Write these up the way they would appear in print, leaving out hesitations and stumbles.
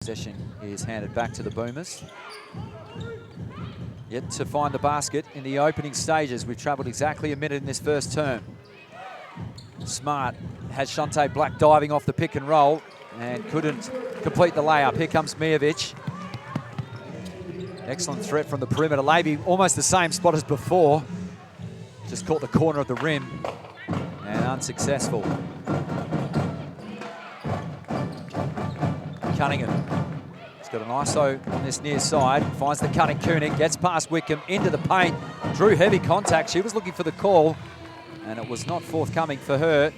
Possession is handed back to the Boomers. Yet to find the basket in the opening stages. We've travelled exactly a minute in this first term. Smart has Shante Black diving off the pick and roll and couldn't complete the layup. Here comes Mijovic. Excellent threat from the perimeter. Levy, almost the same spot as before. Just caught the corner of the rim and unsuccessful. Cunningham. He's got an ISO on this near side. Finds the cutting Koenig. Gets past Wickham into the paint. Drew heavy contact. She was looking for the call and it was not forthcoming for her.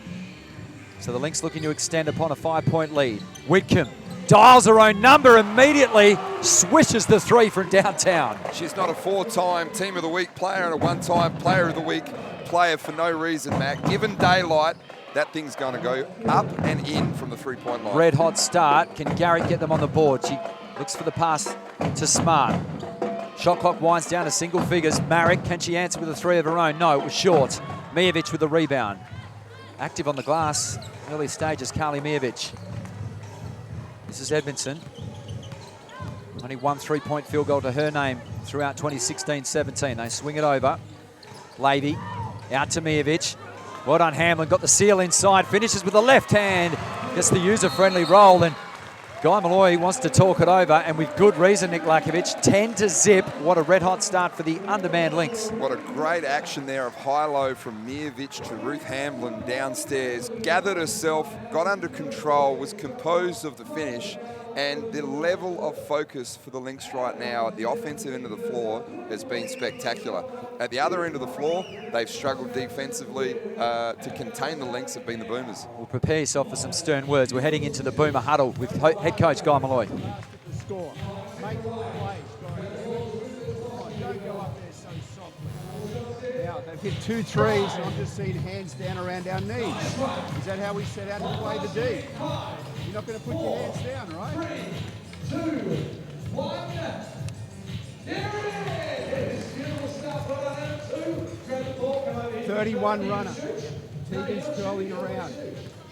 So the Lynx looking to extend upon a 5-point lead. Wickham dials her own number immediately. Swishes the three from downtown. She's not a 4-time Team of the Week player and a 1-time Player of the Week player for no reason, Matt. Given daylight, that thing's going to go up and in from the 3-point line. Red hot start. Can Garrett get them on the board? She looks for the pass to Smart. Shot clock winds down to single figures. Marek, can she answer with a three of her own? No, it was short. Mijovic with the rebound. Active on the glass, early stages, Carly Mijovic. This is Edmondson. Only one 3-point field goal to her name throughout 2016-17. They swing it over. Levy out to Mijovic. Well done, Hamlin. Got the seal inside. Finishes with the left hand. Gets the user-friendly roll. And Guy Malloy wants to talk it over. And with good reason, Nick Lacovic. 10-0. What a red-hot start for the undermanned Lynx. What a great action there of high-low from Mijovic to Ruth Hamlin downstairs. Gathered herself, got under control, was composed of the finish. And the level of focus for the Lynx right now at the offensive end of the floor has been spectacular. At the other end of the floor, they've struggled defensively to contain the Lynx, have been the Boomers. Well, prepare yourself for some stern words. We're heading into the Boomer huddle with head coach Guy Malloy. Score. Make the plays. Don't go up there so softly. Now, they've hit 2 threes, and I've just seen hands down around our knees. Is that how we set out to play the D? You're not going to put your hands down, right? 3, 2, 1. There it is. 31 runner. Tegan's curling around.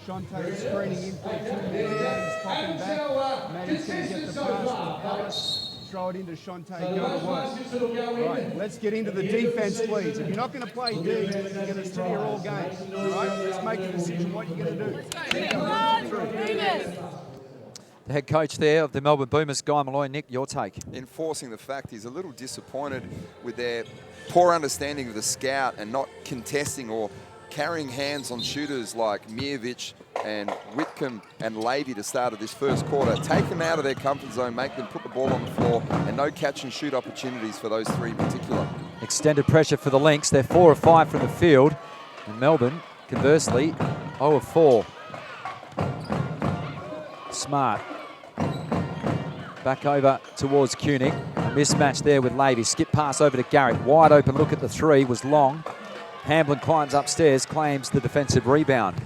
Shantae screening in for 2-man games, popping back. Maddie's going to get the pass from Alice. Throw it into Shantae, go to work. Right, let's get into the defense, please. If you're not going to play D, you're going to sit here all game. Right, let's make a decision what you're going to do. The head coach there of the Melbourne Boomers, Guy Malloy. Nick, your take? Enforcing the fact he's a little disappointed with their poor understanding of the scout and not contesting or carrying hands on shooters like Mijovic and Whitcomb and Levy to start of this first quarter. Take them out of their comfort zone, make them put the ball on the floor, and no catch and shoot opportunities for those 3 in particular. Extended pressure for the Lynx. They're 4 of 5 from the field. And Melbourne, conversely, 0 of 4. Smart. Back over towards Koenig. A mismatch there with Levy. Skip pass over to Garrett. Wide open look at the three was long. Hamblin climbs upstairs, claims the defensive rebound.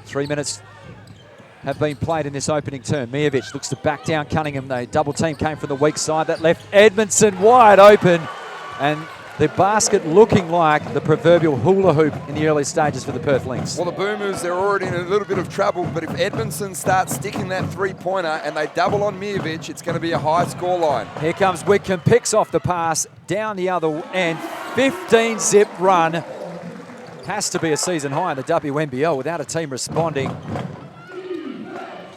3 minutes have been played in this opening term. Mijovic looks to back down Cunningham. The double team came from the weak side. That left Edmondson wide open. And the basket looking like the proverbial hula hoop in the early stages for the Perth Lynx. Well, the Boomers, they're already in a little bit of trouble, but if Edmondson starts sticking that 3-pointer and they double on Mijovic, it's going to be a high score line. Here comes Wickham, picks off the pass down the other end. 15-zip run. Has to be a season high in the WNBL without a team responding.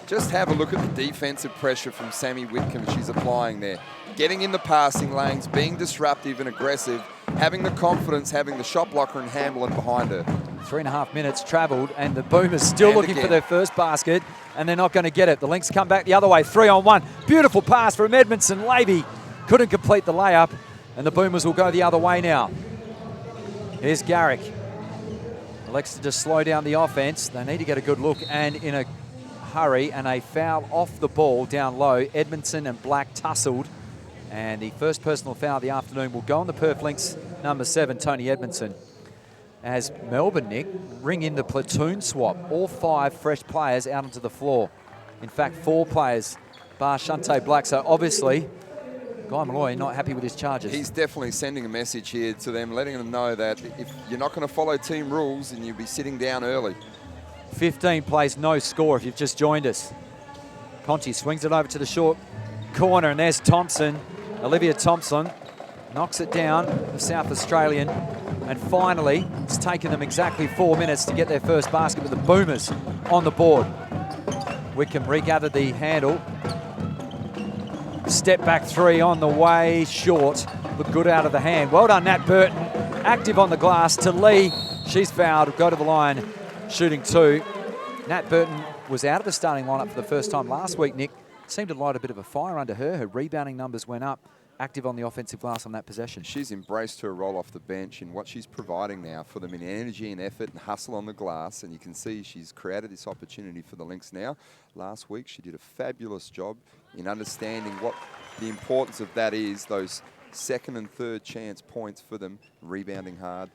Just have a look at the defensive pressure from Sammy Whitcomb she's applying there. Getting in the passing lanes, being disruptive and aggressive, having the confidence, having the shot blocker and Hamlin behind her. 3.5 minutes travelled, and the Boomers still looking for their first basket, and they're not going to get it. The Lynx come back the other way, 3-on-1. Beautiful pass from Edmondson. Levy couldn't complete the layup, and the Boomers will go the other way now. Here's Garrick. Elects to just slow down the offense. They need to get a good look, and in a hurry, and a foul off the ball down low. Edmondson and Black tussled, and the first personal foul of the afternoon will go on the Perth Lynx, number 7, Tony Edmondson. As Melbourne, Nick, ring in the platoon swap. All 5 fresh players out onto the floor. In fact, 4 players, bar Shante Black. So obviously, Guy Malloy not happy with his charges. He's definitely sending a message here to them, letting them know that if you're not going to follow team rules, then you'll be sitting down early. 15 plays, no score if you've just joined us. Conti swings it over to the short corner, and there's Thompson. Olivia Thompson knocks it down, the South Australian. And finally, it's taken them exactly 4 minutes to get their first basket with the Boomers on the board. Wickham regathered the handle. Step back three on the way, short. Looked good out of the hand. Well done, Nat Burton. Active on the glass to Lee. She's fouled, go to the line, shooting two. Nat Burton was out of the starting lineup for the first time last week, Nick. Seemed to light a bit of a fire under her. Her rebounding numbers went up. Active on the offensive glass on that possession. She's embraced her role off the bench in what she's providing now for them in energy and effort and hustle on the glass, and you can see she's created this opportunity for the Lynx now. Last week she did a fabulous job in understanding what the importance of that is, those second and third chance points for them, rebounding hard.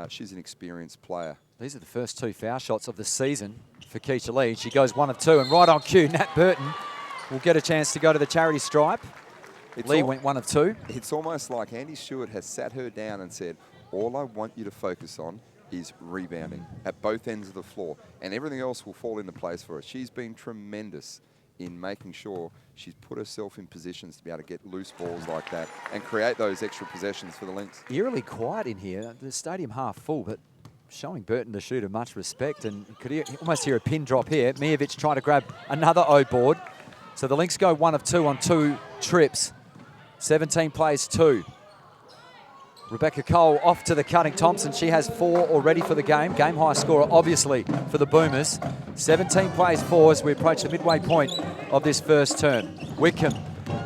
She's an experienced player. These are the first two foul shots of the season for Keisha Lee. She goes 1 of 2, and right on cue, Nat Burton will get a chance to go to the charity stripe. Lee went 1 of 2. It's almost like Andy Stewart has sat her down and said, all I want you to focus on is rebounding at both ends of the floor, and everything else will fall into place for her. She's been tremendous in making sure she's put herself in positions to be able to get loose balls like that and create those extra possessions for the Lynx. Eerily quiet in here. The stadium half full, but showing Burton the shooter much respect, and you could almost hear a pin drop here. Mijovic trying to grab another O board. So the Lynx go 1 of 2 on 2 trips. 17 plays 2. Rebecca Cole off to the cutting Thompson. She has 4 already for the game. Game high scorer, obviously, for the Boomers. 17 plays 4 as we approach the midway point of this first term. Wickham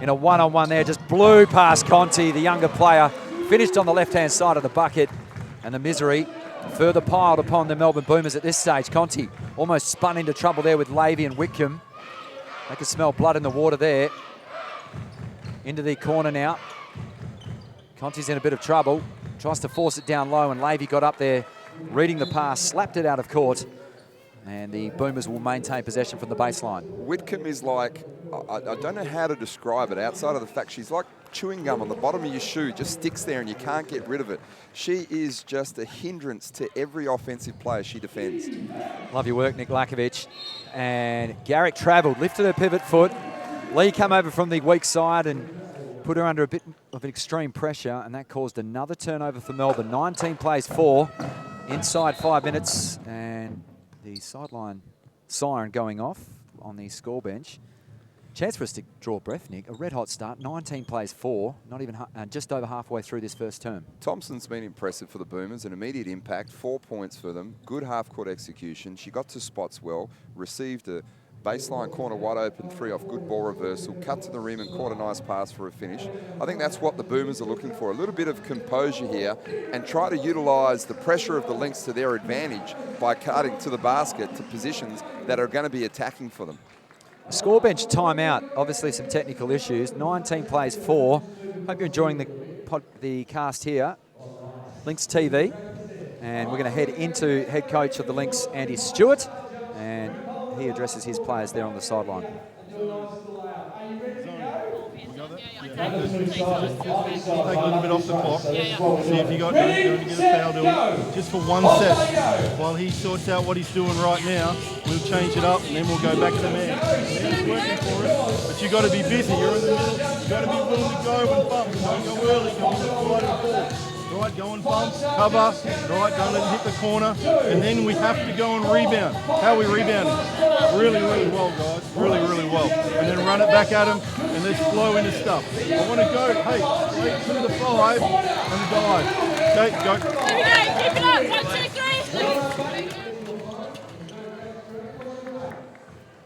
in a one-on-one there, just blew past Conti, the younger player. Finished on the left-hand side of the bucket, and the misery further piled upon the Melbourne Boomers at this stage. Conti almost spun into trouble there with Lavey and Wickham. They could smell blood in the water there. Into the corner now. Conti's in a bit of trouble. Tries to force it down low, and Lavey got up there, reading the pass, slapped it out of court, and the Boomers will maintain possession from the baseline. Whitcomb is like, I don't know how to describe it outside of the fact she's like chewing gum on the bottom of your shoe, just sticks there and you can't get rid of it. She is just a hindrance to every offensive player she defends. Love your work, Nick Lacovic. And Garrick travelled, lifted her pivot foot. Lee came over from the weak side and put her under a bit of extreme pressure, and that caused another turnover for Melbourne. 19 plays 4, inside 5 minutes, and the sideline siren going off on the score bench. Chance for us to draw a breath, Nick. A red-hot start, 19 plays 4, not even just over halfway through this first term. Thompson's been impressive for the Boomers, an immediate impact, 4 points for them, good half-court execution. She got to spots well, received a baseline corner wide open 3 off good ball reversal, cut to the rim and caught a nice pass for a finish. I think that's what the Boomers are looking for, a little bit of composure here and try to utilise the pressure of the Lynx to their advantage by cutting to the basket to positions that are going to be attacking for them. Score bench timeout, obviously some technical issues. 19 plays 4. Hope you're enjoying the cast here. LynxTV, and we're going to head into head coach of the Lynx, Andy Stewart, and he addresses his players there on the sideline. Take a little bit off the clock. See if you got going to get a foul to just for 1 set. While he sorts out what he's doing right now, we'll change it up and then we'll go back to the man. Man's working for it, but you got to be busy. You're in the middle. You got to be willing to go and bump. Don't go early. Go on the side of the ball. Right, go and bump, cover, right, don't let it hit the corner, and then we have to go and rebound. How are we rebounding? Really, really well, guys. Really, really well. And then run it back at them, and let's flow into stuff. I want to go, hey, straight to the 5 and dive. Okay, go. Keep it up. 1, 2, 3.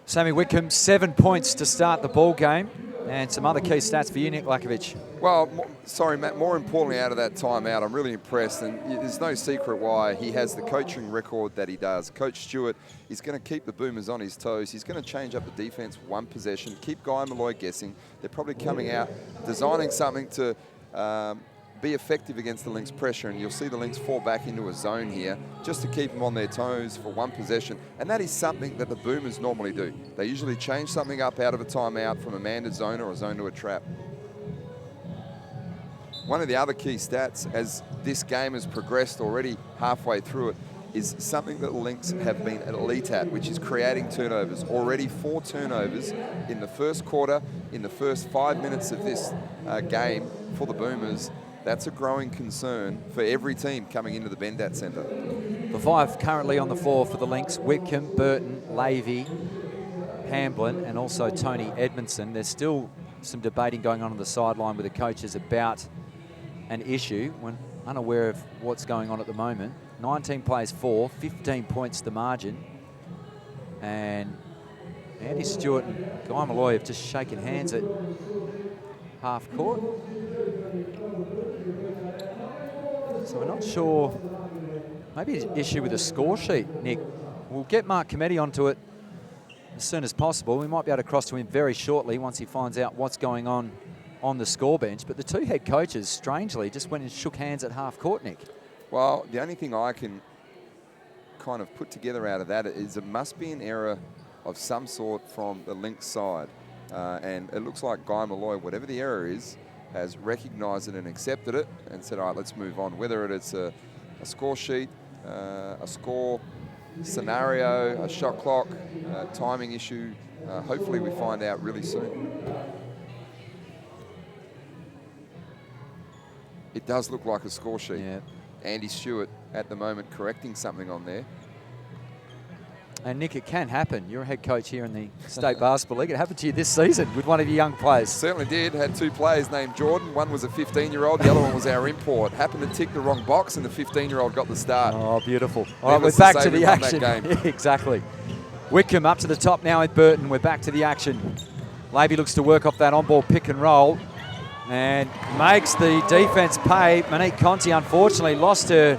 Sammy Wickham, 7 points to start the ball game. And some other key stats for you, Nick Lacovic. Well, sorry, Matt, more importantly out of that timeout, I'm really impressed. And there's no secret why he has the coaching record that he does. Coach Stewart is going to keep the Boomers on his toes. He's going to change up the defense 1 possession, keep Guy and Malloy guessing. They're probably coming out, designing something to be effective against the Lynx pressure, and you'll see the Lynx fall back into a zone here just to keep them on their toes for 1 possession, and that is something that the Boomers normally do. They usually change something up out of a timeout from a man to zone or a zone to a trap. One of the other key stats as this game has progressed already halfway through it is something that Lynx have been elite at, which is creating turnovers. Already 4 turnovers in the first quarter, in the first 5 minutes of this game for the Boomers. That's a growing concern for every team coming into the Bendat Centre. The 5 currently on the floor for the Lynx: Whitcomb, Burton, Lavey, Hamblin, and also Tony Edmondson. There's still some debating going on the sideline with the coaches about an issue. We're unaware of what's going on at the moment. 19 plays 4, 15 points the margin. And Andy Stewart and Guy Malloy have just shaken hands at half court. So we're not sure. Maybe an issue with the score sheet, Nick. We'll get Mark Cometti onto it as soon as possible. We might be able to cross to him very shortly once he finds out what's going on the score bench. But the 2 head coaches, strangely, just went and shook hands at half court, Nick. Well, the only thing I can kind of put together out of that is it must be an error of some sort from the Lynx side. And it looks like Guy Malloy, whatever the error is, has recognised it and accepted it and said, all right, let's move on. Whether it's a score sheet, a score scenario, a shot clock, timing issue, hopefully we find out really soon. It does look like a score sheet. Yeah. Andy Stewart at the moment correcting something on there. And Nick, it can happen. You're a head coach here in the State Basketball League. It happened to you this season with one of your young players. Certainly did. Had 2 players named Jordan. One was a 15-year-old. The other one was our import. Happened to tick the wrong box, and the 15-year-old got the start. Oh, beautiful. All right, we're back to the action. Exactly. Wickham up to the top now with Burton. We're back to the action. Lavey looks to work off that on-ball pick and roll and makes the defense pay. Monique Conti, unfortunately, lost her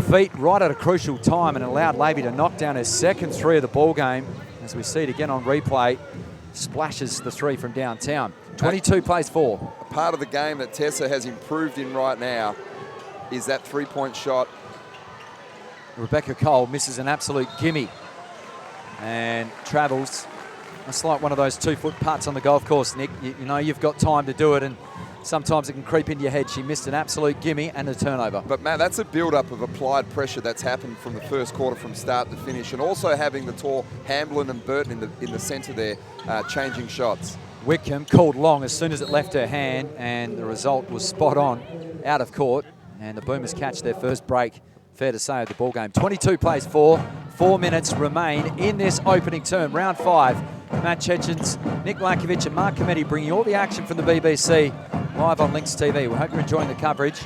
feet right at a crucial time and allowed Lavey to knock down her second 3 of the ball game. As we see it again on replay, splashes the 3 from downtown. 22 plays 4. A part of the game that Tessa has improved in right now is that 3-point shot. Rebecca Cole misses an absolute gimme and travels. It's like one of those 2-foot putts on the golf course, Nick. You know you've got time to do it, and sometimes it can creep into your head. She missed an absolute gimme and a turnover. But, Matt, that's a build-up of applied pressure that's happened from the first quarter from start to finish, and also having the tall Hamblin and Burton in the centre there changing shots. Whitcomb called long as soon as it left her hand, and the result was spot on, out of court. And the Boomers catch their first break, fair to say, of the ball game. 22 plays 4. 4 minutes remain in this opening term. Round 5. Matt Cecins, Nick Lacovic and Mark Cometti bringing all the action from the BBC live on LynxTV. We hope you're enjoying the coverage.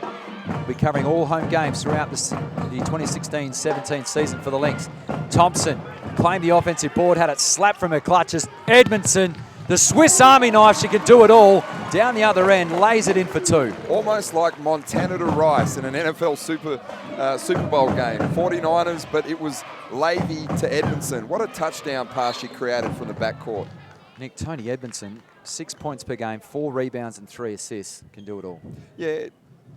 We'll be covering all home games throughout the 2016-17 season for the Lynx. Thompson claimed the offensive board, had it slapped from her clutches. Edmondson, the Swiss Army knife, she can do it all. Down the other end, lays it in for 2. Almost like Montana to Rice in an NFL Super Bowl game. 49ers, but it was Lavey to Edmondson. What a touchdown pass she created from the backcourt. Nick, Tony Edmondson, 6 points per game, 4 rebounds and 3 assists. Can do it all. Yeah,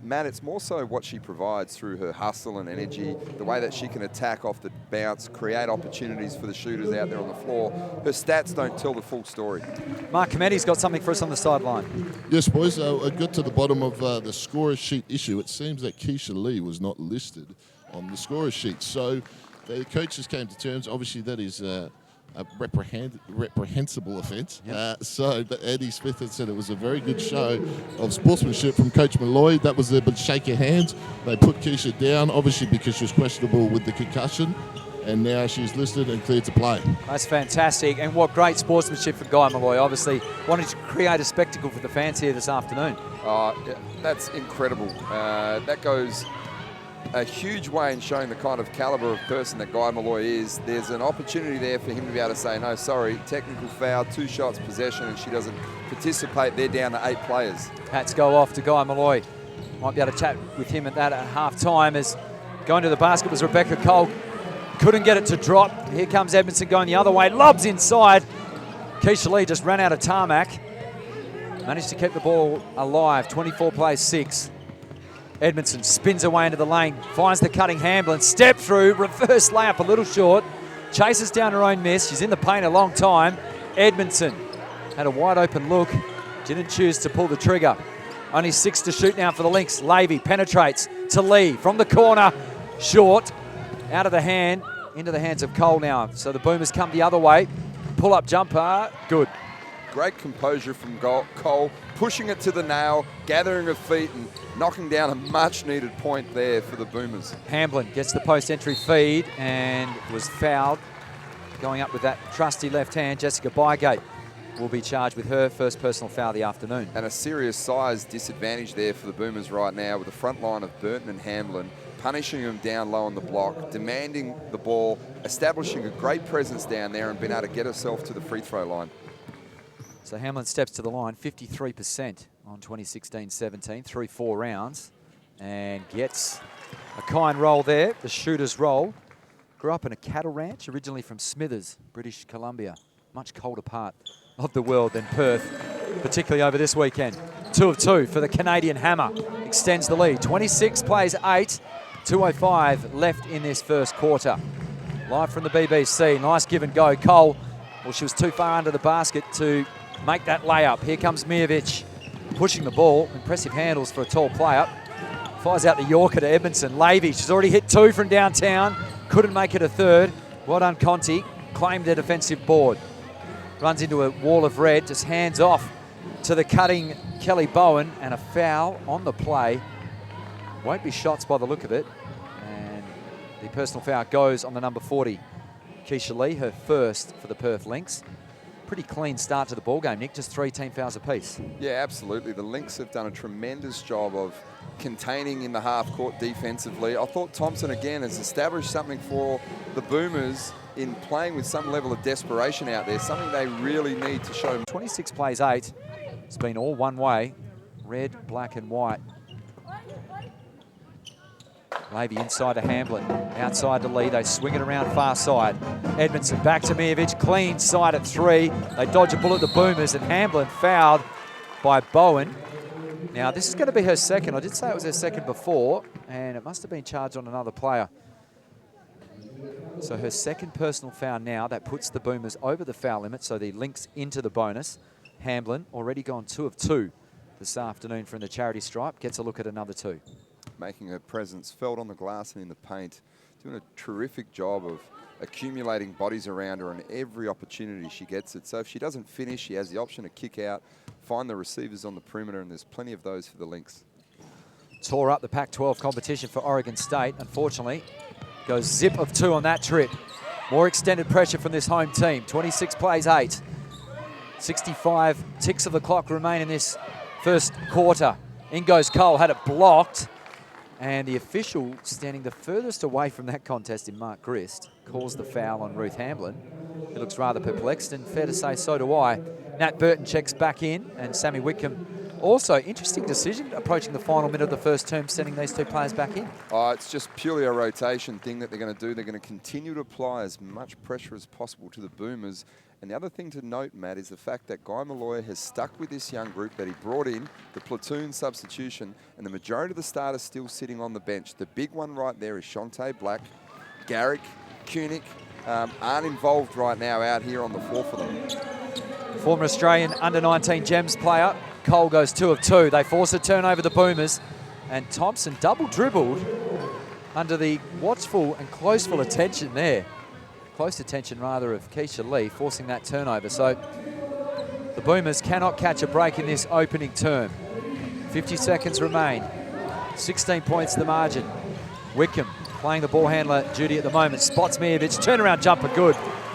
Matt, it's more so what she provides through her hustle and energy, the way that she can attack off the bounce, create opportunities for the shooters out there on the floor. Her stats don't tell the full story. Mark Cometti's got something for us on the sideline. Yes, boys, I got to the bottom of the scorer sheet issue. It seems that Keisha Lee was not listed on the scorer sheet. So the coaches came to terms. Obviously, that is a reprehensible offence. Yep. But Eddie Smith had said it was a very good show of sportsmanship from Coach Malloy. That was there, but shake your hands. They put Keisha down, obviously because she was questionable with the concussion, and now she's listed and cleared to play. That's fantastic, and what great sportsmanship for Guy Malloy, obviously wanting to create a spectacle for the fans here this afternoon. Yeah, that's incredible. That goes a huge way in showing the kind of calibre of person that Guy Malloy is. There's an opportunity there for him to be able to say, no, sorry, technical foul, 2 shots possession, and she doesn't participate. They're down to 8 players. Hats go off to Guy Malloy. Might be able to chat with him at that at half-time, as going to the basket was Rebecca Cole. Couldn't get it to drop. Here comes Edmondson going the other way. Lobs inside. Keisha Lee just ran out of tarmac. Managed to keep the ball alive. 24 plays 6. Edmondson spins away into the lane, finds the cutting Hamblin, step through, reverse layup a little short, chases down her own miss. She's in the paint a long time. Edmondson had a wide open look, didn't choose to pull the trigger. Only 6 to shoot now for the Lynx. Lavey penetrates to Lee from the corner, short. out of the hand, into the hands of Cole now. So the Boomers come the other way. Pull-up jumper, good. Great composure from Cole, pushing it to the nail, gathering her feet and knocking down a much-needed point there for the Boomers. Hamblin gets the post-entry feed and was fouled. Going up with that trusty left hand, Jessica Bygate will be charged with her first personal foul of the afternoon. And a serious size disadvantage there for the Boomers right now with the front line of Burton and Hamblin, punishing them down low on the block, demanding the ball, establishing a great presence down there and being able to get herself to the free throw line. So Hamlin steps to the line, 53% on 2016-17 through 4 rounds, and gets a kind roll there, the shooter's roll. Grew up in a cattle ranch, originally from Smithers, British Columbia. Much colder part of the world than Perth, particularly over this weekend. 2 of 2 for the Canadian Hammer. Extends the lead. 26 plays 8. 2:05 left in this first quarter. Live from the BBC. Nice give and go. Cole, well, she was too far under the basket to make that layup. Here comes Mijovic pushing the ball. Impressive handles for a tall player. Fires out the Yorker to Edmondson. Levy, she's already hit 2 from downtown. Couldn't make it a third. Well done, Conti. Claimed their defensive board. Runs into a wall of red, just hands off to the cutting Kelly Bowen, and a foul on the play. Won't be shots by the look of it. And the personal foul goes on the number 40, Keisha Lee, her first for the Perth Lynx. Pretty clean start to the ball game, Nick, just 3 team fouls apiece. Yeah, absolutely. The Lynx have done a tremendous job of containing in the half court defensively. I thought Thompson again has established something for the Boomers in playing with some level of desperation out there, something they really need to show. 26 plays 8. It's been all one way, red, black and white. Levy inside to Hamblin, outside to Lee. They swing it around far side. Edmondson back to Mijovic, clean side at 3. They dodge a bullet, the Boomers, and Hamblin fouled by Bowen. Now, this is going to be her second. I did say it was her second before, and it must have been charged on another player. So her second personal foul now. That puts the Boomers over the foul limit, so the Lynx into the bonus. Hamblin already gone 2 of 2 this afternoon from the charity stripe. Gets a look at another 2. Making her presence felt on the glass and in the paint. Doing a terrific job of accumulating bodies around her on every opportunity she gets it. So if she doesn't finish, she has the option to kick out, find the receivers on the perimeter, and there's plenty of those for the Lynx. Tore up the Pac-12 competition for Oregon State. Unfortunately, goes zip of 2 on that trip. More extended pressure from this home team. 26 plays 8. 65 ticks of the clock remain in this first quarter. In goes Cole, had it blocked. And the official standing the furthest away from that contest in Mark Grist calls the foul on Ruth Hamblin. He looks rather perplexed, and fair to say, so do I. Nat Burton checks back in, and Sammy Whitcomb also. Interesting decision approaching the final minute of the first term, sending these 2 players back in. It's just purely a rotation thing that they're going to do. They're going to continue to apply as much pressure as possible to the Boomers. And the other thing to note, Matt, is the fact that Guy Malloy has stuck with this young group that he brought in, the platoon substitution, and the majority of the starters still sitting on the bench. The big one right there is Shantae Black. Garrick, Koenig aren't involved right now out here on the floor for them. Former Australian under-19 Gems player. Cole goes 2 of 2. They force a turnover, the Boomers. And Thompson double dribbled under the watchful and closeful attention there. Close attention, rather, of Keisha Lee, forcing that turnover. So the Boomers cannot catch a break in this opening term. 50 seconds remain. 16 points the margin. Wickham playing the ball handler duty at the moment. Spots Mijovic. Turnaround jumper good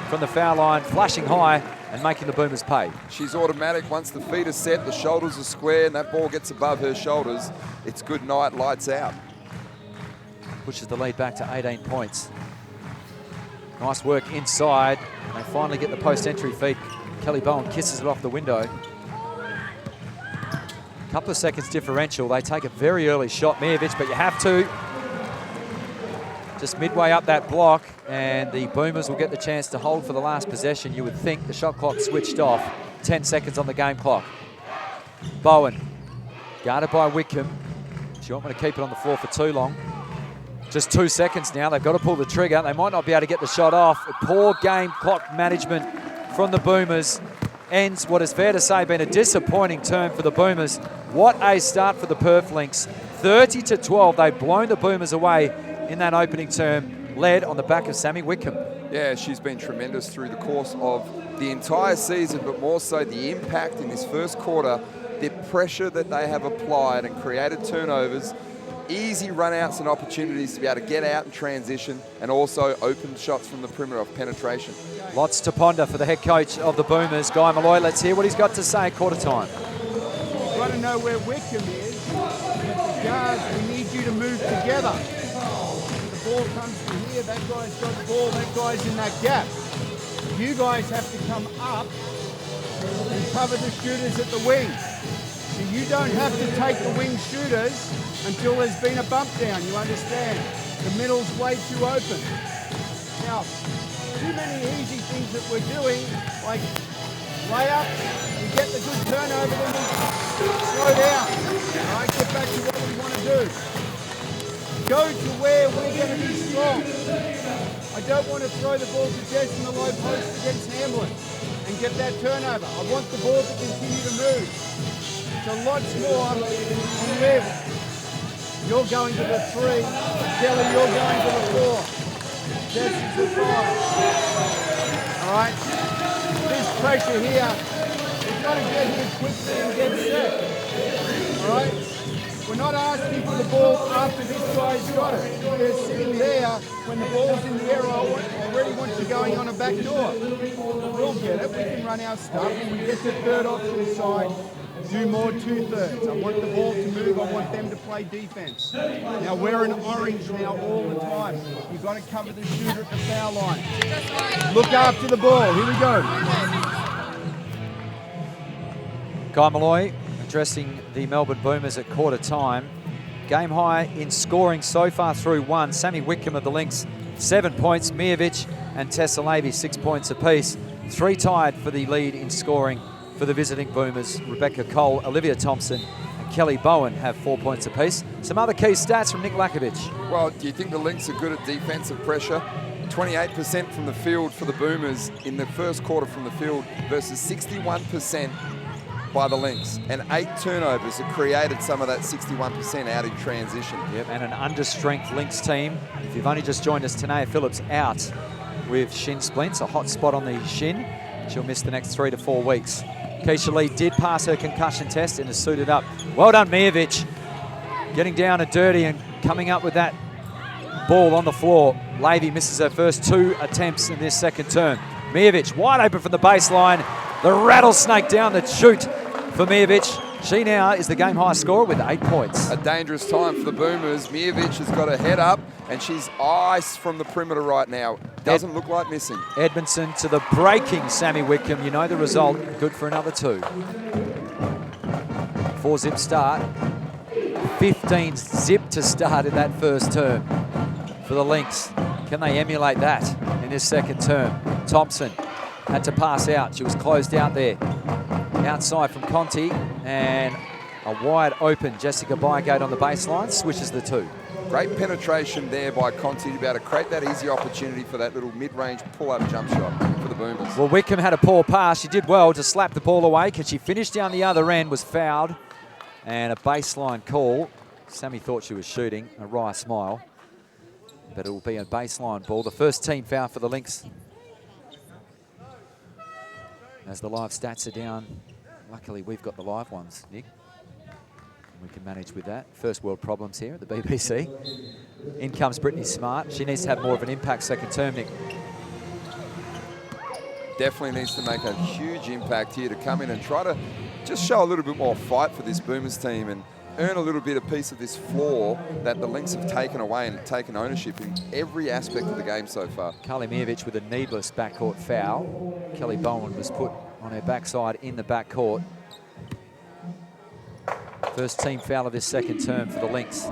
from the foul line. Flashing high and making the Boomers pay. She's automatic. Once the feet are set, the shoulders are square, and that ball gets above her shoulders. It's good night, lights out. Pushes the lead back to 18 points. Nice work inside. They finally get the post-entry feed. Kelly Bowen kisses it off the window. Couple of seconds differential. They take a very early shot, Mijovic, but you have to. Just midway up that block, and the Boomers will get the chance to hold for the last possession. You would think the shot clock switched off. 10 seconds on the game clock. Bowen, guarded by Wickham. She won't want to keep it on the floor for too long. Just 2 seconds now. They've got to pull the trigger. They might not be able to get the shot off. Poor game clock management from the Boomers. Ends what is fair to say been a disappointing term for the Boomers. What a start for the Perth Lynx. 30-12. They've blown the Boomers away in that opening term. led on the back of Sammy Wickham. Yeah, she's been tremendous through the course of the entire season, but more so the impact in this first quarter, the pressure that they have applied and created turnovers, easy run-outs and opportunities to be able to get out and transition, and also open shots from the perimeter of penetration. Lots to ponder for the head coach of the Boomers, Guy Malloy. Let's hear what he's got to say at quarter time. You've got to know where Wickham is. With the guards, we need you to move together. When the ball comes to here, that guy's got the ball, that guy's in that gap. You guys have to come up and cover the shooters at the wing. So you don't have to take the wing shooters until there's been a bump down, you understand? The middle's way too open. Now, too many easy things that we're doing, like layup, we get the good turnover, then we slow down. All right, get back to what we want to do. Go to where we're going to be strong. I don't want to throw the ball to Jess in the low post against Hamlin and get that turnover. I want the ball to continue to move. So lots more on Liv. You're going to the 3. Kelly, you're going to the 4. Jess is the 5. All right? This pressure here, we've got to get here quickly and get set. All right? We're not asking for the ball after this guy's got it. They're sitting there when the ball's in the air. I already want you going on a back door. We'll get it. We can run our stuff. When we get to third option side, do more 2/3. I want the ball to move. I want them to play defense. Now we're in orange now all the time. You've got to cover the shooter at the foul line. Look after the ball. Here we go. Guy Malloy addressing the Melbourne Boomers at quarter time. Game high in scoring so far through 1. Sammy Wickham of the Lynx, 7 points. Miovic and Tessa Levy, 6 points apiece. 3 tied for the lead in scoring for the visiting Boomers. Rebecca Cole, Olivia Thompson and Kelly Bowen have 4 points apiece. Some other key stats from Nick Lacovic. Well, do you think the Lynx are good at defensive pressure? 28% from the field for the Boomers in the first quarter from the field versus 61% by the Lynx, and 8 turnovers that created some of that 61% out in transition. Yep, and an understrength Lynx team. If you've only just joined us, Tanea Phillips out with shin splints, a hot spot on the shin. She'll miss the next 3 to 4 weeks. Keisha Lee did pass her concussion test and is suited up. Well done, Miovic. Getting down and dirty and coming up with that ball on the floor. Levy misses her first 2 attempts in this second term. Miovic wide open from the baseline. The rattlesnake down the chute for Miovic. She now is the game high scorer with 8 points. A dangerous time for the Boomers. Miovic has got her head up and she's ice from the perimeter right now. Doesn't look like missing. Edmondson to the breaking Sammy Wickham. You know the result. Good for another 2. 4-zip start. 15 zip to start in that first term for the Lynx. Can they emulate that in this second term? Thompson had to pass out. She was closed out there. Outside from Conti, and a wide open Jessica Bygate on the baseline, swishes the 2. Great penetration there by Conti to be able to create that easy opportunity for that little mid-range pull-up jump shot for the Boomers. Well, Wickham had a poor pass. She did well to slap the ball away because she finished down the other end, was fouled, and a baseline call. Sammy thought she was shooting, a wry smile, but it will be a baseline ball. The first team foul for the Lynx. As the live stats are down, luckily we've got the live ones, Nick. We can manage with that. First world problems here at the BBC. In comes Brittany Smart. She needs to have more of an impact second term, Nick. Definitely needs to make a huge impact here to come in and try to just show a little bit more fight for this Boomers team and earn a little bit of piece of this floor that the Lynx have taken away and taken ownership in every aspect of the game so far. Carly Miovic with a needless backcourt foul. Kelly Bowen was put on her backside in the backcourt. First team foul of this second term for the Lynx.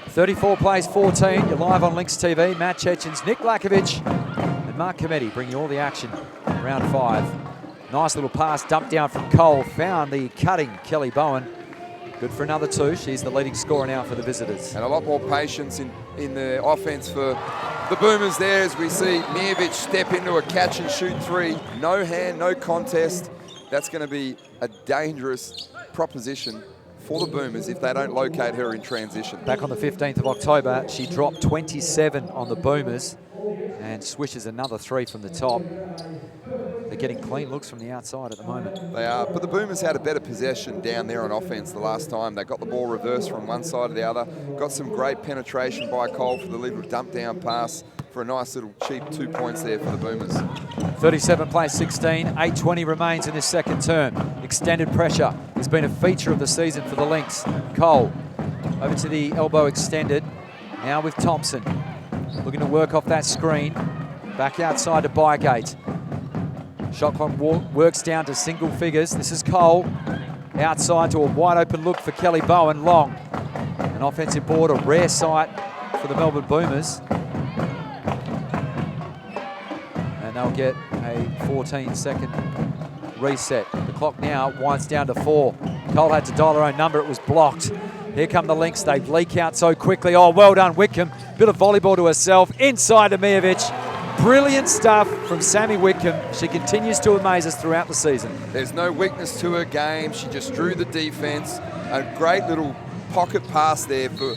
34 plays 14. You're live on LynxTV. Matt Cecins, Nick Lacovic and Mark Cometti bring you all the action. Round 5. Nice little pass dumped down from Cole. Found the cutting Kelly Bowen. Good for another 2. She's the leading scorer now for the visitors. And a lot more patience in the offense for the Boomers there as we see Miovic step into a catch and shoot 3. No hand, no contest. That's going to be a dangerous proposition for the Boomers if they don't locate her in transition. Back on the 15th of October, she dropped 27 on the Boomers and swishes another 3 from the top. They're getting clean looks from the outside at the moment. They are, but the Boomers had a better possession down there on offense the last time. They got the ball reversed from one side to the other. Got some great penetration by Cole for the little dump down pass for a nice little cheap 2 points there for the Boomers. 37 plays 16, 8:20 remains in this second term. Extended pressure has been a feature of the season for the Lynx. Cole over to the elbow extended, now with Thompson. Looking to work off that screen. Back outside to Bygate. Shot clock works down to single figures. This is Cole. Outside to a wide open look for Kelly Bowen. Long. An offensive board, a rare sight for the Melbourne Boomers. And they'll get a 14-second reset. The clock now winds down to 4. Cole had to dial her own number. It was blocked. Here come the Lynx. They leak out so quickly. Oh, well done, Wickham. Bit of volleyball to herself. Inside to Mijovic. Brilliant stuff from Sammy Wickham. She continues to amaze us throughout the season. There's no weakness to her game. She just drew the defense. A great little pocket pass there for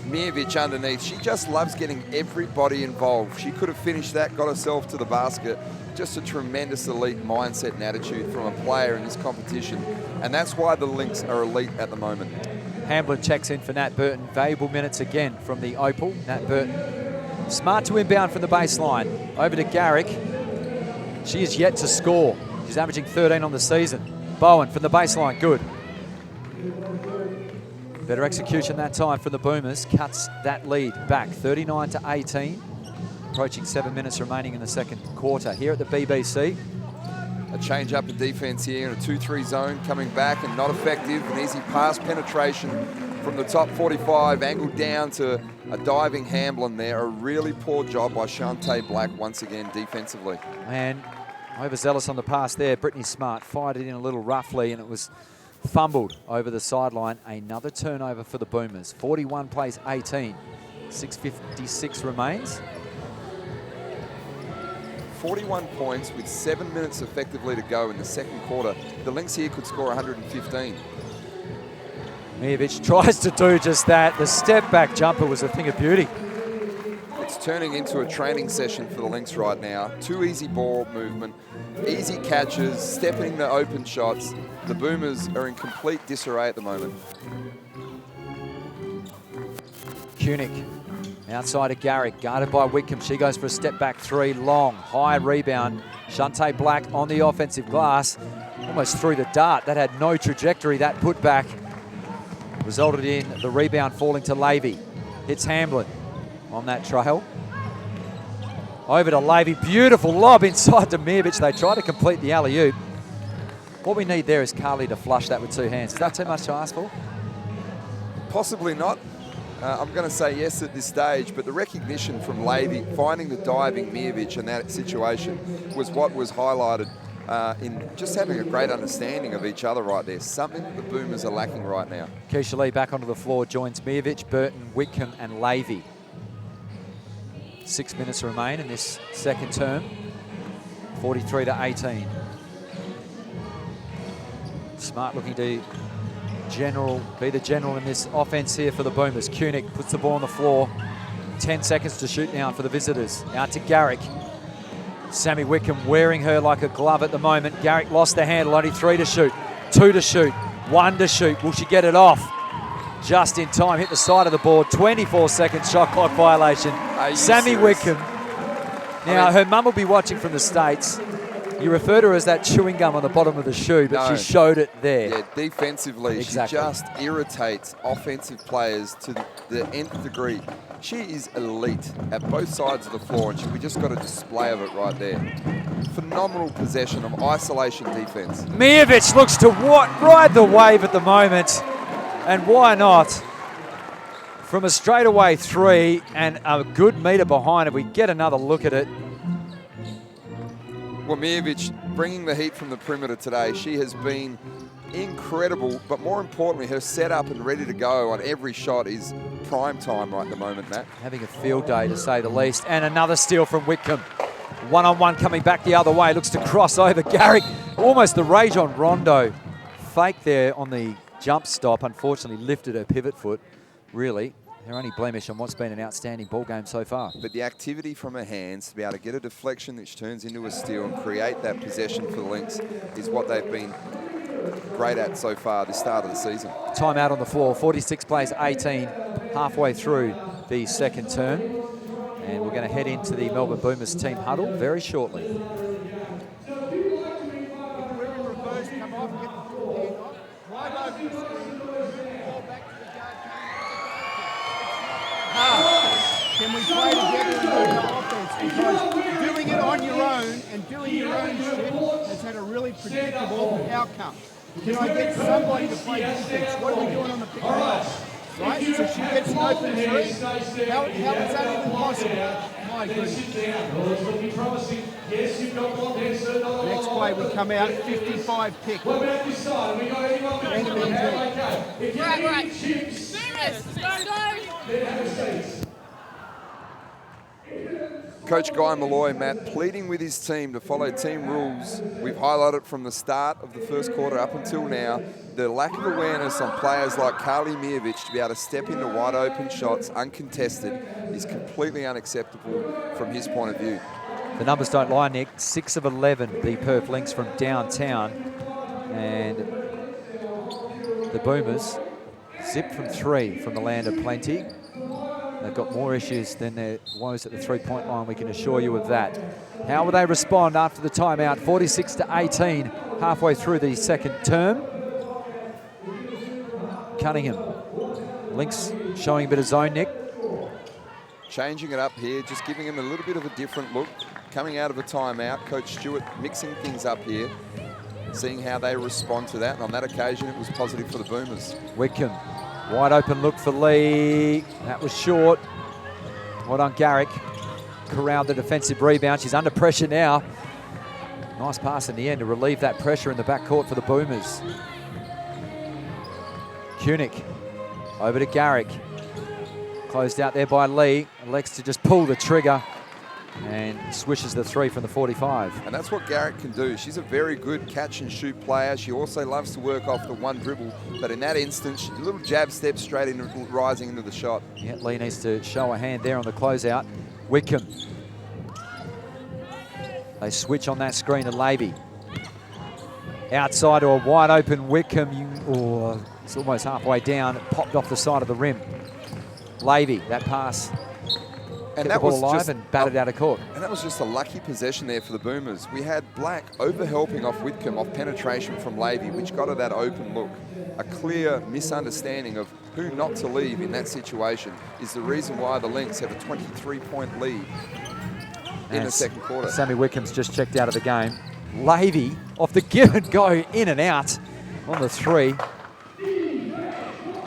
Mijovic underneath. She just loves getting everybody involved. She could have finished that, got herself to the basket. Just a tremendous elite mindset and attitude from a player in this competition. And that's why the Lynx are elite at the moment. Hamblin checks in for Nat Burton. Valuable minutes again from the Opal. Nat Burton smart to inbound from the baseline. Over to Garrick. She is yet to score. She's averaging 13 on the season. Bowen from the baseline, good. Better execution that time for the Boomers. Cuts that lead back, 39 to 18. Approaching 7 minutes remaining in the second quarter here at the BBC. A change up in defense here in a 2-3 zone, coming back and not effective. An easy pass penetration from the top 45, angled down to a diving Hamblin there. A really poor job by Shantae Black once again defensively. And overzealous on the pass there. Brittany Smart fired it in a little roughly and it was fumbled over the sideline. Another turnover for the Boomers. 41 plays 18. 6:56 remains. 41 points with 7 minutes effectively to go in the second quarter. The Lynx here could score 115. Mijovic tries to do just that. The step back jumper was a thing of beauty. It's turning into a training session for the Lynx right now. Too easy ball movement, easy catches, stepping into open shots. The Boomers are in complete disarray at the moment. Kunick outside of Garrick, guarded by Wickham. She goes for a step back 3, long, high rebound. Shantae Black on the offensive glass, almost threw the dart. That had no trajectory, that putback. Resulted in the rebound falling to Lavey. Hits Hamblin on that trail. Over to Lavey, beautiful lob inside to Mijovic. They try to complete the alley-oop. What we need there is Carly to flush that with 2 hands. Is that too much to ask for? Possibly not. I'm going to say yes at this stage, but the recognition from Lavey, finding the diving Mijovic in that situation was what was highlighted in just having a great understanding of each other right there. Something that the Boomers are lacking right now. Keisha Lee back onto the floor, joins Mijovic, Burton, Wickham and Lavey. 6 minutes remain in this second term. 43 to 18. Smart looking to be the general in this offense here for the Boomers. Kunick puts the ball on the floor. 10 seconds to shoot now for the visitors. Out to Garrick. Sammy Wickham wearing her like a glove at the moment. Garrick lost the handle, only 3 to shoot. 2 to shoot, 1 to shoot. Will she get it off? Just in time, hit the side of the board. 24-second shot clock violation. Sammy serious? Wickham. Now, her mum will be watching from the States. You refer to her as that chewing gum on the bottom of the shoe, but she showed it there. Yeah, defensively, Exactly. she just irritates offensive players to the nth degree. She is elite at both sides of the floor, and we just got a display of it right there. Phenomenal possession of isolation defense. Mijovic looks to ride the wave at the moment, and why not? From a straightaway 3 and a good meter behind, if we get another look at it. Well, Mijovic bringing the heat from the perimeter today. She has been incredible, but more importantly, her setup and ready to go on every shot is prime time right at the moment, Matt. Having a field day, to say the least. And another steal from Wickham. One-on-one coming back the other way. Looks to cross over Garrick. Almost the rage on Rondo. Fake there on the jump stop, unfortunately lifted her pivot foot, really. Her only blemish on what's been an outstanding ball game so far. But the activity from her hands to be able to get a deflection which turns into a steal and create that possession for the Lynx is what they've been great at so far this start of the season. Timeout on the floor, 46 plays 18, halfway through the second term. And we're going to head into the Melbourne Boomers team huddle very shortly. If we're in reverse, come off, get the full hand off, wide open the screen, ball back to the guard. Can we play together and do no offense? Because doing it on your own and doing your own shit has had a really predictable outcome. Can I get somebody to play defense? What are we doing on the pick and roll? Right? So she gets an open three. How is that even possible? My goodness. Next play, we come out 55 pick. Right. Boomers, go. Coach Guy Malloy, Matt, pleading with his team to follow team rules. We've highlighted from the start of the first quarter up until now the lack of awareness on players like Carly Mijovic to be able to step into wide open shots uncontested is completely unacceptable from his point of view. The numbers don't lie, Nick. 6 of 11, the Perth Lynx from downtown. And the Boomers zip from 3 from the land of plenty. They've got more issues than their woes at the three-point line, we can assure you of that. How will they respond after the timeout? 46-18, halfway through the second term. Cunningham. Lynx showing a bit of zone, Nick. Changing it up here, just giving him a little bit of a different look. Coming out of a timeout, Coach Stewart mixing things up here, seeing how they respond to that. And on that occasion, it was positive for the Boomers. Wickham. Wide open look for Lee. That was short. Well done, Garrick. Corralled the defensive rebound. She's under pressure now. Nice pass in the end to relieve that pressure in the backcourt for the Boomers. Kunick over to Garrick. Closed out there by Lee. Elects to just pull the trigger and swishes the 3 from the 45. And that's what Garrick can do. She's a very good catch and shoot player. She also loves to work off the one dribble, but in that instance, a little jab step straight into rising into the shot. Yeah, Lee needs to show a hand there on the closeout. Wickham. They switch on that screen to Levy. Outside to a wide open Wickham. It's almost halfway down. It popped off the side of the rim. Levy, that pass. And that was alive and batted out of court. And that was just a lucky possession there for the Boomers. We had Black over-helping off Whitcomb off penetration from Levy, which got her that open look. A clear misunderstanding of who not to leave in that situation is the reason why the Lynx have a 23-point lead in the second quarter. Sammy Wickham's just checked out of the game. Levy off the give and go, in and out on the 3.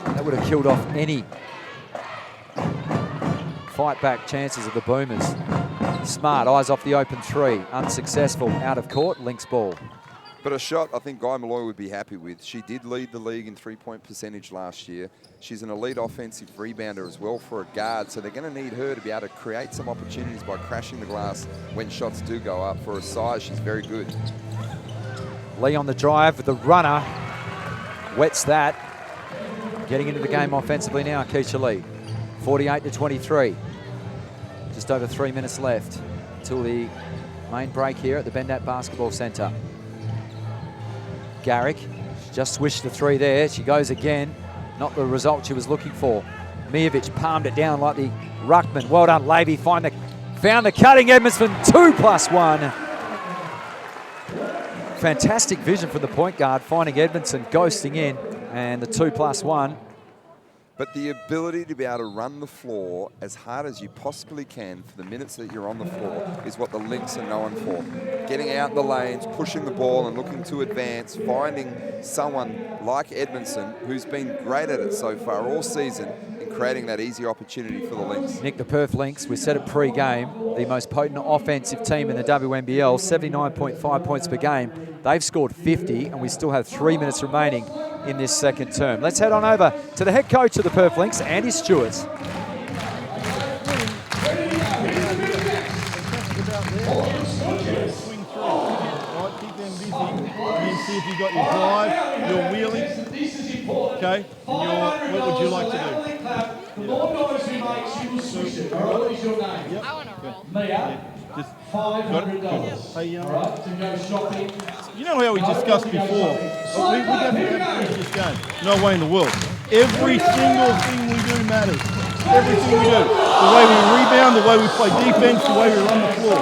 That would have killed off any fight back chances of the Boomers. Smart, eyes off the open 3. Unsuccessful, out of court, Lynx ball. But a shot I think Guy Malloy would be happy with. She did lead the league in three-point percentage last year. She's an elite offensive rebounder as well for a guard, so they're going to need her to be able to create some opportunities by crashing the glass when shots do go up. For her size, she's very good. Lee on the drive with the runner. Wets that. Getting into the game offensively now, Keisha Lee. 48-23. Just over 3 minutes left until the main break here at the Bendat Basketball Centre. Garrick just swished the 3 there. She goes again. Not the result she was looking for. Mijovic palmed it down like the ruckman. Well done, Levy. Found the cutting. Edmondston 2+1. Fantastic vision from the point guard, finding Edmondson ghosting in, and the 2+1. But the ability to be able to run the floor as hard as you possibly can for the minutes that you're on the floor is what the Lynx are known for. Getting out in the lanes, pushing the ball and looking to advance, finding someone like Edmondson, who's been great at it so far all season, and creating that easy opportunity for the Lynx. Nick, the Perth Lynx, we said it pre-game, the most potent offensive team in the WNBL, 79.5 points per game. They've scored 50, and we still have 3 minutes remaining in this second term. Let's head on over to the head coach of the Perth Lynx, Andy Stewart. Swing through, right? Keep them busy, and then see if you've got your drive, your wheeling, okay, and what would you like to do? I want to roll. Just $500. Hey, you know how we discussed before? We definitely have to finish this game. No way in the world. Every single thing we do matters. Everything we do. The way we rebound, the way we play defense, the way we run the floor.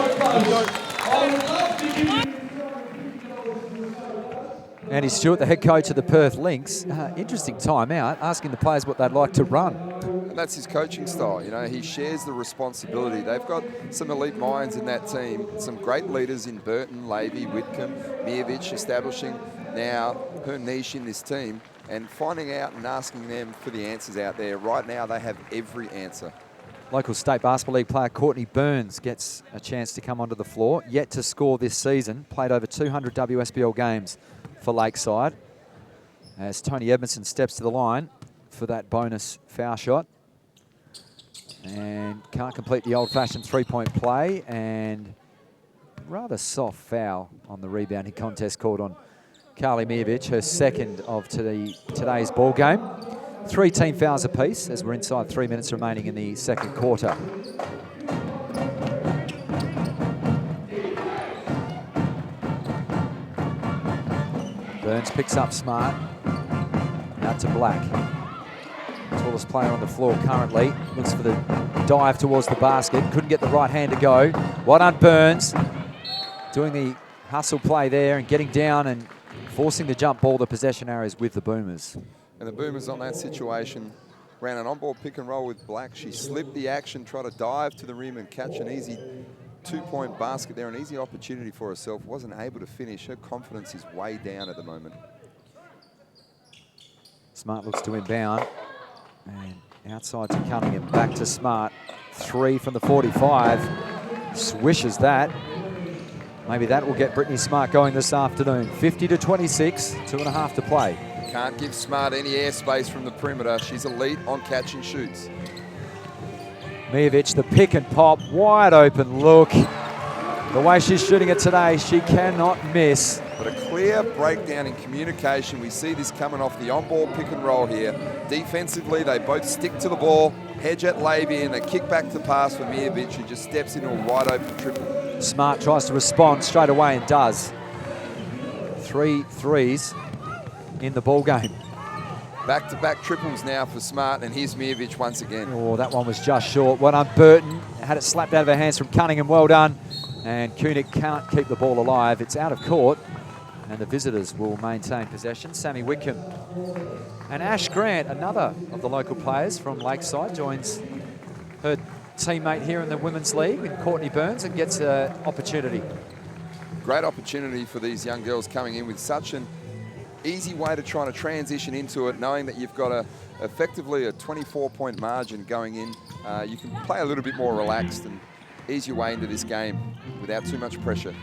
Andy Stewart, the head coach of the Perth Lynx. Interesting timeout, asking the players what they'd like to run. And that's his coaching style. You know, he shares the responsibility. They've got some elite minds in that team, some great leaders in Burton, Lavey, Whitcomb, Miovic, establishing now her niche in this team and finding out and asking them for the answers out there. Right now, they have every answer. Local State Basketball League player Courtney Burns gets a chance to come onto the floor. Yet to score this season, played over 200 WSBL games for Lakeside, as Tony Edmondson steps to the line for that bonus foul shot. And can't complete the old-fashioned three-point play, and rather soft foul on the rebounding contest called on Carly Miovic, her second of today's ball game. 3 team fouls apiece as we're inside 3 minutes remaining in the second quarter. Burns picks up Smart. Out to Black. Tallest player on the floor currently. Looks for the dive towards the basket. Couldn't get the right hand to go. Well done, Burns. Doing the hustle play there and getting down and forcing the jump ball. The possession areas with the Boomers. And the Boomers on that situation ran an on-ball pick and roll with Black. She slipped the action, tried to dive to the rim and catch an easy 2-point basket there, an easy opportunity for herself. Wasn't able to finish. Her confidence is way down at the moment. Smart looks to inbound. And outside to Cunningham, back to Smart. 3 from the 45. Swishes that. Maybe that will get Brittany Smart going this afternoon. 50-26, 2.5 to play. Can't give Smart any airspace from the perimeter. She's elite on catch and shoots. Miovic, the pick and pop, wide open look. The way she's shooting it today, she cannot miss. But a clear breakdown in communication. We see this coming off the on-ball pick and roll here. Defensively, they both stick to the ball, hedge at Lavey, and they kick back to pass for Miovic, who just steps into a wide open triple. Smart tries to respond straight away and does. 3 threes in the ball game. Back-to-back triples now for Smart, and here's Miovic once again. Oh, that one was just short. Well done, Burton. Had it slapped out of her hands from Cunningham. Well done. And Koenig can't keep the ball alive. It's out of court, and the visitors will maintain possession. Sammy Whitcomb. And Ash Grant, another of the local players from Lakeside, joins her teammate here in the Women's League, and Courtney Burns, and gets an opportunity. Great opportunity for these young girls coming in with such an easy way to try to transition into it, knowing that you've got effectively a 24-point margin going in. You can play a little bit more relaxed and ease your way into this game without too much pressure.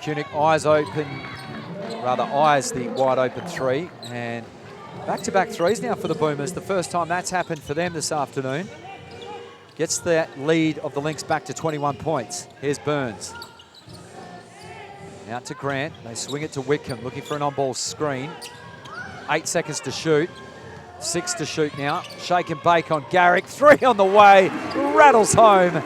Koenig eyes the wide open 3, and back-to-back threes now for the Boomers. The first time that's happened for them this afternoon. Gets that lead of the Lynx back to 21 points. Here's Burns. Out to Grant. They swing it to Whitcomb, looking for an on-ball screen. 8 seconds to shoot. 6 to shoot now. Shake and bake on Garrick. 3 on the way. Rattles home.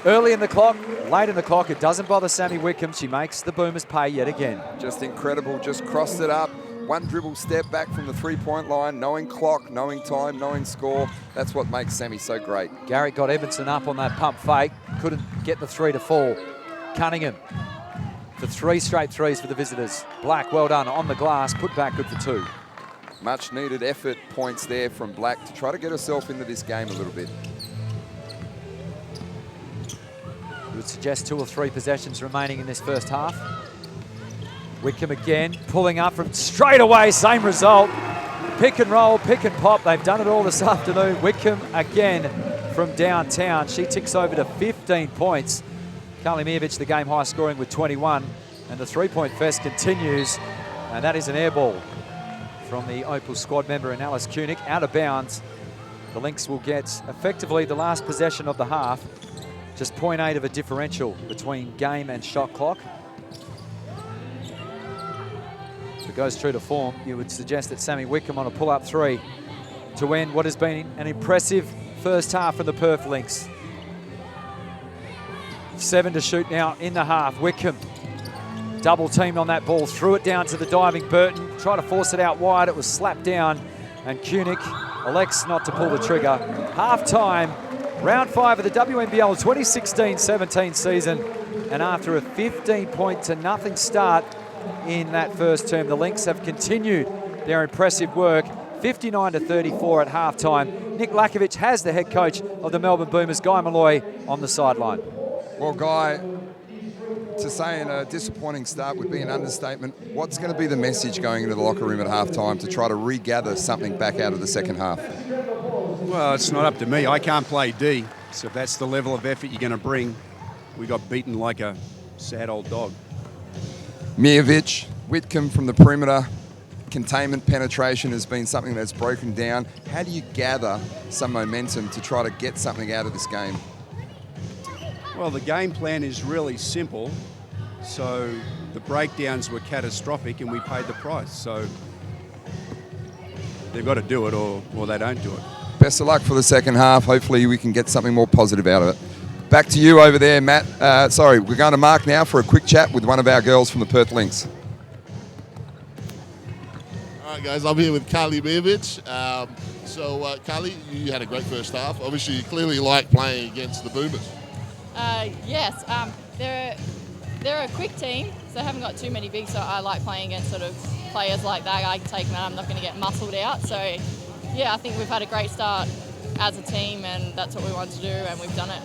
Early in the clock, late in the clock. It doesn't bother Sammy Whitcomb. She makes the Boomers pay yet again. Just incredible. Just crossed it up. One dribble step back from the 3-point line, knowing clock, knowing time, knowing score. That's what makes Sammy so great. Garrick got Edmondson up on that pump fake. Couldn't get the 3 to fall. Cunningham for 3 straight threes for the visitors. Black, well done, on the glass, put back, good for 2. Much needed effort points there from Black to try to get herself into this game a little bit. We would suggest 2 or 3 possessions remaining in this first half. Whitcomb again, pulling up from straight away, same result. Pick and roll, pick and pop, they've done it all this afternoon. Whitcomb again from downtown. She ticks over to 15 points. Carly Miovic, the game high scoring with 21. And the 3-point fest continues. And that is an air ball from the Opal squad member and Alice Koenig, out of bounds. The Lynx will get effectively the last possession of the half. Just 0.8 of a differential between game and shot clock. The it goes true to form, you would suggest that Sammy Wickham on a pull-up 3 to end what has been an impressive first half for the Perth Lynx. 7 to shoot now in the half. Wickham double teamed on that ball, threw it down to the diving Burton, tried to force it out wide, it was slapped down, and Koenig elects not to pull the trigger. Half-time, round 5 of the WNBL 2016-17 season, and after a 15-0 start in that first term, the Lynx have continued their impressive work. 59-34 at half-time. Nick Lacovic has the head coach of the Melbourne Boomers, Guy Malloy, on the sideline. Well, Guy, to say in a disappointing start would be an understatement. What's going to be the message going into the locker room at halftime to try to regather something back out of the second half? Well, it's not up to me. I can't play D, so if that's the level of effort you're going to bring, we got beaten like a sad old dog. Mijevic, Whitcomb from the perimeter, containment penetration has been something that's broken down. How do you gather some momentum to try to get something out of this game? Well, the game plan is really simple, so the breakdowns were catastrophic and we paid the price. So they've got to do it or they don't do it. Best of luck for the second half. Hopefully we can get something more positive out of it. Back to you over there, Matt. We're going to Mark now for a quick chat with one of our girls from the Perth Lynx. All right, guys, I'm here with Carly Mijevic. Carly, you had a great first half. Obviously, you clearly like playing against the Boomers. Yes, they're a quick team, so they haven't got too many bigs, so I like playing against sort of players like that. I can take them out, I'm not going to get muscled out. So, yeah, I think we've had a great start as a team, and that's what we want to do, and we've done it.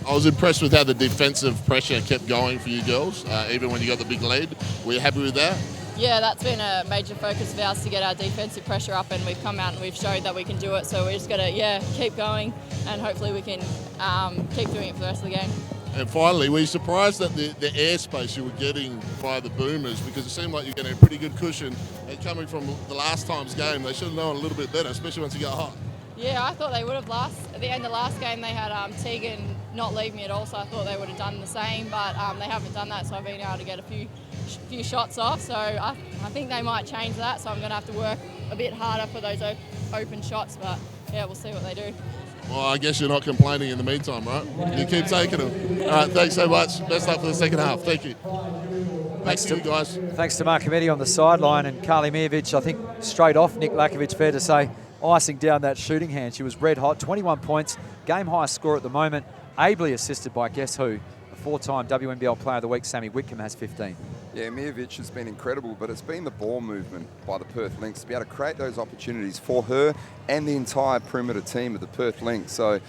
I was impressed with how the defensive pressure kept going for you girls, even when you got the big lead. Were you happy with that? Yeah, that's been a major focus of ours to get our defensive pressure up, and we've come out and we've showed that we can do it. So we just got to, keep going, and hopefully we can keep doing it for the rest of the game. And finally, were you surprised at the airspace you were getting by the Boomers? Because it seemed like you're getting a pretty good cushion. And coming from the last time's game, they should have known a little bit better, especially once you got hot. Yeah, I thought they would have at the end of last game, they had Tegan not leave me at all, so I thought they would have done the same, but they haven't done that, so I've been able to get a few shots off, so I think they might change that, so I'm going to have to work a bit harder for those open shots, but yeah, we'll see what they do. Well, I guess you're not complaining in the meantime, right? You keep taking them. All right, thanks so much. Best luck for the second half. Thank you. Thanks to you guys. Thanks to Mark Cometti on the sideline, and Carly Mijevic, I think straight off Nick Lacovic, fair to say, icing down that shooting hand. She was red hot, 21 points, game high score at the moment, ably assisted by guess who? A 4-time WNBL Player of the Week, Sammy Whitcomb, has 15. Yeah, Mijevic has been incredible, but it's been the ball movement by the Perth Lynx to be able to create those opportunities for her and the entire perimeter team of the Perth Lynx. So,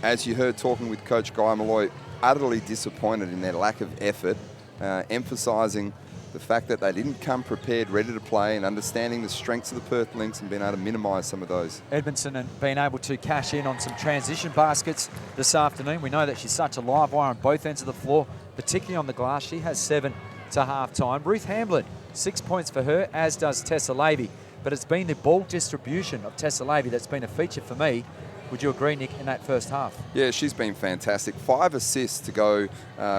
as you heard talking with Coach Guy Malloy, utterly disappointed in their lack of effort, emphasising the fact that they didn't come prepared, ready to play, and understanding the strengths of the Perth Lynx and being able to minimise some of those. Edmondson and being able to cash in on some transition baskets this afternoon. We know that she's such a live wire on both ends of the floor, particularly on the glass. She has 7 to half-time. Ruth Hamblin, 6 points for her, as does Tessa Lavey. But it's been the ball distribution of Tessa Lavey that's been a feature for me. Would you agree, Nick, in that first half? Yeah, she's been fantastic. 5 assists to go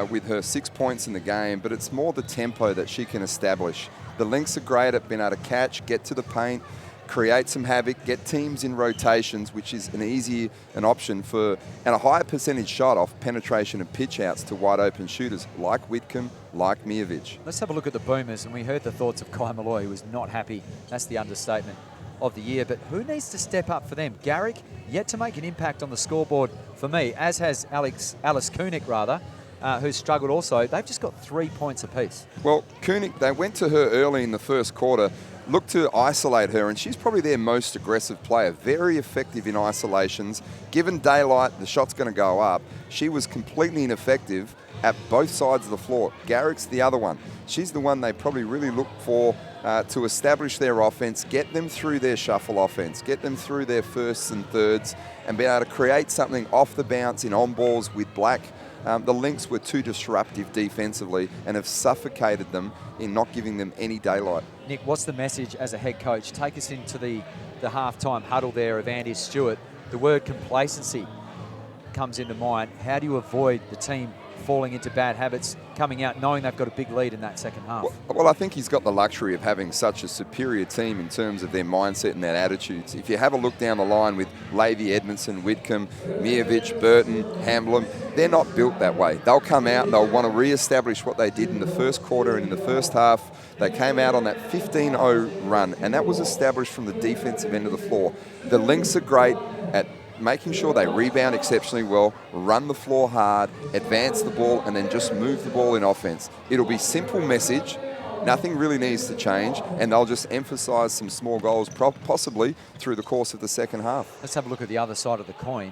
with her 6 points in the game, but it's more the tempo that she can establish. The Lynx are great at being able to catch, get to the paint, create some havoc, get teams in rotations, which is an option for, and a higher percentage shot off penetration and pitch outs to wide open shooters like Whitcomb, like Mijevic. Let's have a look at the Boomers, and we heard the thoughts of Guy Malloy, who was not happy. That's the understatement of the year, but who needs to step up for them? Garrick, yet to make an impact on the scoreboard for me, as has Alice Koenig, who's struggled also. They've just got 3 points apiece. Well, Koenig, they went to her early in the first quarter, looked to isolate her, and she's probably their most aggressive player, very effective in isolations. Given daylight, the shot's going to go up. She was completely ineffective at both sides of the floor. Garrick's the other one. She's the one they probably really look for to establish their offense, get them through their shuffle offense, get them through their firsts and thirds, and be able to create something off the bounce in on balls with Black. The Lynx were too disruptive defensively and have suffocated them in not giving them any daylight. Nick, what's the message as a head coach? Take us into the halftime huddle there of Andy Stewart. The word complacency comes into mind. How do you avoid the team falling into bad habits coming out knowing they've got a big lead in that second half? Well, I think he's got the luxury of having such a superior team in terms of their mindset and their attitudes. If you have a look down the line with Lavey, Edmondson, Whitcomb, Mijovic, Burton, Hamblin, they're not built that way. They'll come out and they'll want to re-establish what they did in the first quarter, and in the first half they came out on that 15-0 run, and that was established from the defensive end of the floor. The Lynx are great at making sure they rebound exceptionally well, run the floor hard, advance the ball, and then just move the ball in offense. It'll be simple message. Nothing really needs to change, and they'll just emphasise some small goals possibly through the course of the second half. Let's have a look at the other side of the coin.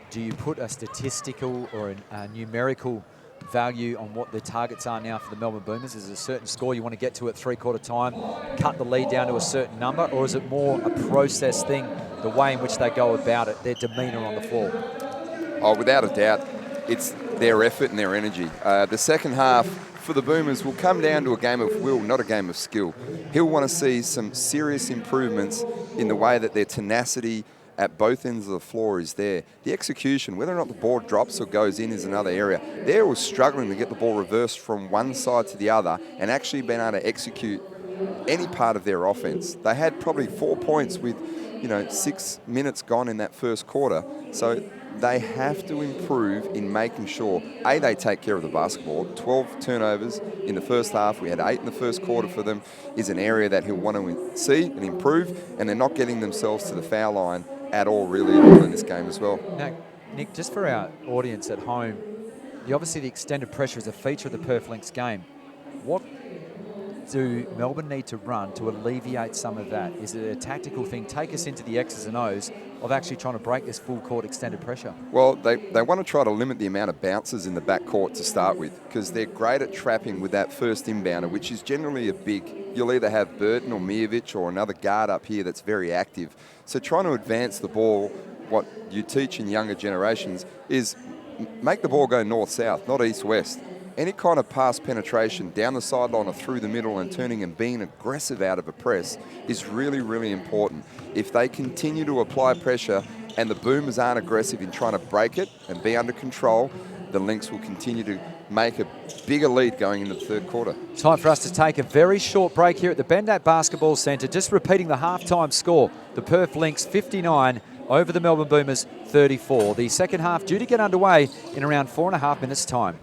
Do you put a statistical or a numerical value on what the targets are now for the Melbourne Boomers? Is there a certain score you want to get to at three-quarter time, cut the lead down to a certain number, or is it more a process thing, the way in which they go about it, their demeanour on the floor? Oh, without a doubt, it's their effort and their energy. The second half for the Boomers will come down to a game of will, not a game of skill. He'll want to see some serious improvements in the way that their tenacity at both ends of the floor is there. The execution, whether or not the ball drops or goes in, is another area. They were struggling to get the ball reversed from one side to the other and actually being able to execute any part of their offense. They had probably 4 points with 6 minutes gone in that first quarter. So they have to improve in making sure, A, they take care of the basketball. 12 turnovers in the first half. We had 8 in the first quarter for them, is an area that he'll want to see and improve, and they're not getting themselves to the foul line at all, really, in this game as well. Now, Nick, just for our audience at home, obviously the extended pressure is a feature of the Perth Lynx game. What do Melbourne need to run to alleviate some of that? Is it a tactical thing? Take us into the X's and O's of actually trying to break this full court extended pressure. Well, they want to try to limit the amount of bounces in the back court to start with, because they're great at trapping with that first inbounder, which is generally a big. You'll either have Burton or Mijovic or another guard up here that's very active. So trying to advance the ball, what you teach in younger generations is make the ball go north-south, not east-west. Any kind of pass penetration down the sideline or through the middle and turning and being aggressive out of a press is really, really important. If they continue to apply pressure and the Boomers aren't aggressive in trying to break it and be under control, the Lynx will continue to make a bigger lead going into the third quarter. Time for us to take a very short break here at the Bendat Basketball Centre. Just repeating the halftime score. The Perth Lynx 59 over the Melbourne Boomers 34. The second half due to get underway in around 4.5 minutes' time.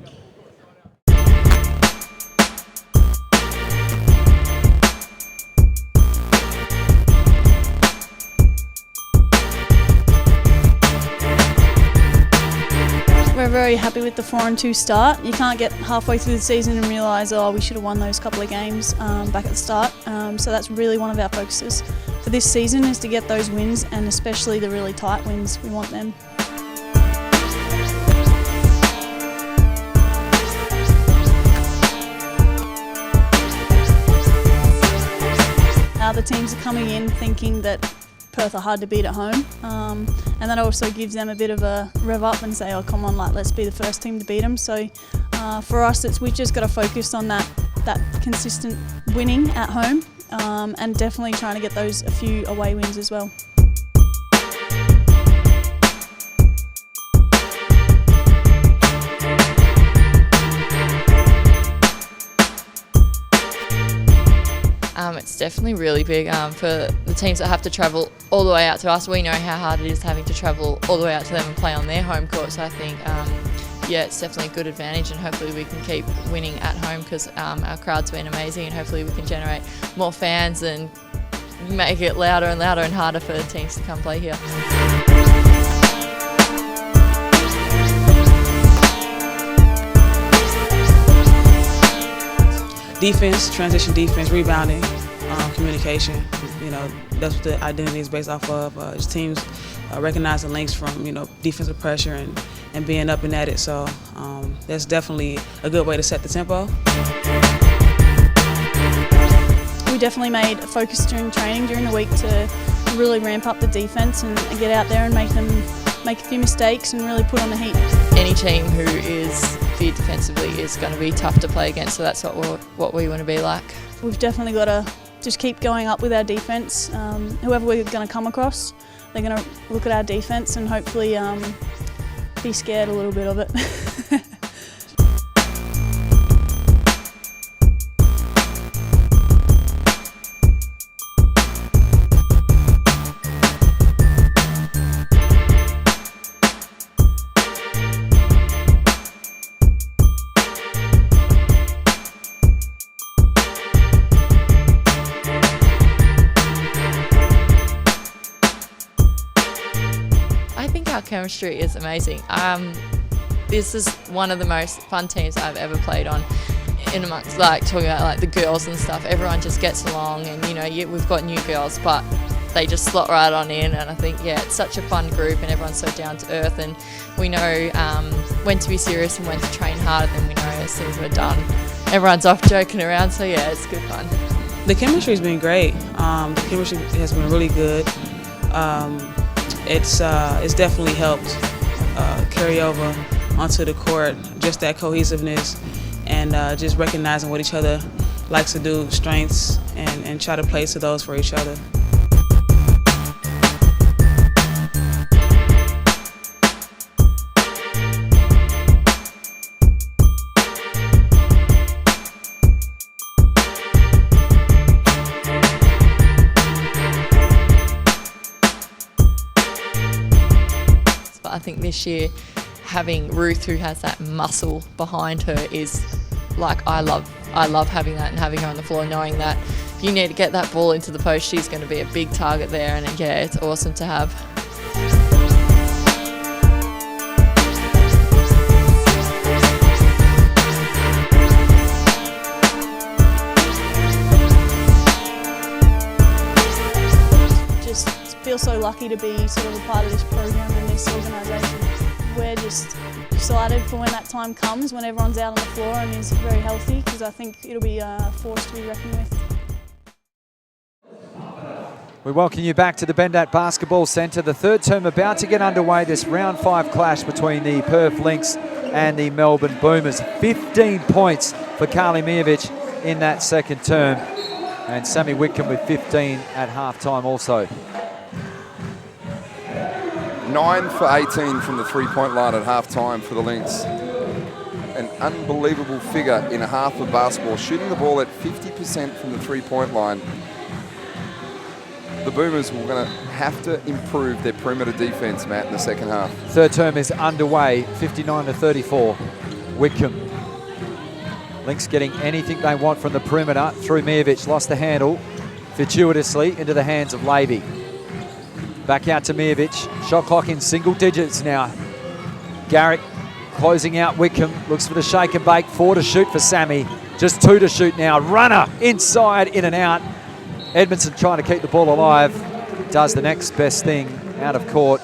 We're very happy with the 4-2 start. You can't get halfway through the season and realise, oh, we should have won those couple of games back at the start. So that's really one of our focuses for this season, is to get those wins, and especially the really tight wins. We want them. The teams are coming in thinking that Perth are hard to beat at home, and that also gives them a bit of a rev up and say, oh, come on, let's be the first team to beat them. So for us, we've just got to focus on that consistent winning at home, and definitely trying to get those a few away wins as well. It's definitely really big for the teams that have to travel all the way out to us. We know how hard it is having to travel all the way out to them and play on their home court. So I think, it's definitely a good advantage, and hopefully we can keep winning at home, because our crowd's been amazing, and hopefully we can generate more fans and make it louder and louder and harder for teams to come play here. Defense, transition defense, rebounding, communication. That's what the identity is based off of. Just teams recognize the Lynx from defensive pressure and being up and at it. So that's definitely a good way to set the tempo. We definitely made a focus during training during the week to really ramp up the defense and get out there and make a few mistakes and really put on the heat. Any team who is feared defensively is going to be tough to play against, so that's what we want to be like. We've definitely got to just keep going up with our defense. Whoever we're going to come across, they're going to look at our defense and hopefully be scared a little bit of it. think our chemistry is amazing. This is one of the most fun teams I've ever played on. In amongst, like, talking about like the girls and stuff, everyone just gets along, and you know, we've got new girls, but they just slot right on in. And I think, yeah, it's such a fun group, and everyone's so down to earth, and we know when to be serious and when to train hard, and then we know as soon as we're done, everyone's off joking around. So yeah, it's good fun. The chemistry's been great. The chemistry has been really good. It's definitely helped carry over onto the court, just that cohesiveness and just recognizing what each other likes to do, strengths, and try to play to those for each other. But I think this year, having Ruth, who has that muscle behind her, is like, I love having that, and having her on the floor, knowing that if you need to get that ball into the post, she's going to be a big target there. And yeah, it's awesome to have. Just feel so lucky to be sort of a part of this program and this organisation. We're just excited for when that time comes, when everyone's out on the floor and is very healthy, because I think it'll be a force to be reckoned with. We welcome you back to the Bendat Basketball Centre. The third term about to get underway, this round 5 clash between the Perth Lynx and the Melbourne Boomers. 15 points for Carly Mijovic in that second term, and Sammy Whitcomb with 15 at half-time also. 9 for 18 from the three-point line at half-time for the Lynx. An unbelievable figure in a half of basketball, shooting the ball at 50% from the three-point line. The Boomers were going to have to improve their perimeter defense, Matt, in the second half. Third term is underway, 59-34. Whitcomb. Lynx getting anything they want from the perimeter through Mijovic. Lost the handle fortuitously into the hands of Levy. Back out to Mijovic. Shot clock in single digits now. Garrick closing out Whitcomb. Looks for the shake and bake. 4 to shoot for Sammy. Just 2 to shoot now. Runner inside, in and out. Edmondson trying to keep the ball alive. Does the next best thing out of court.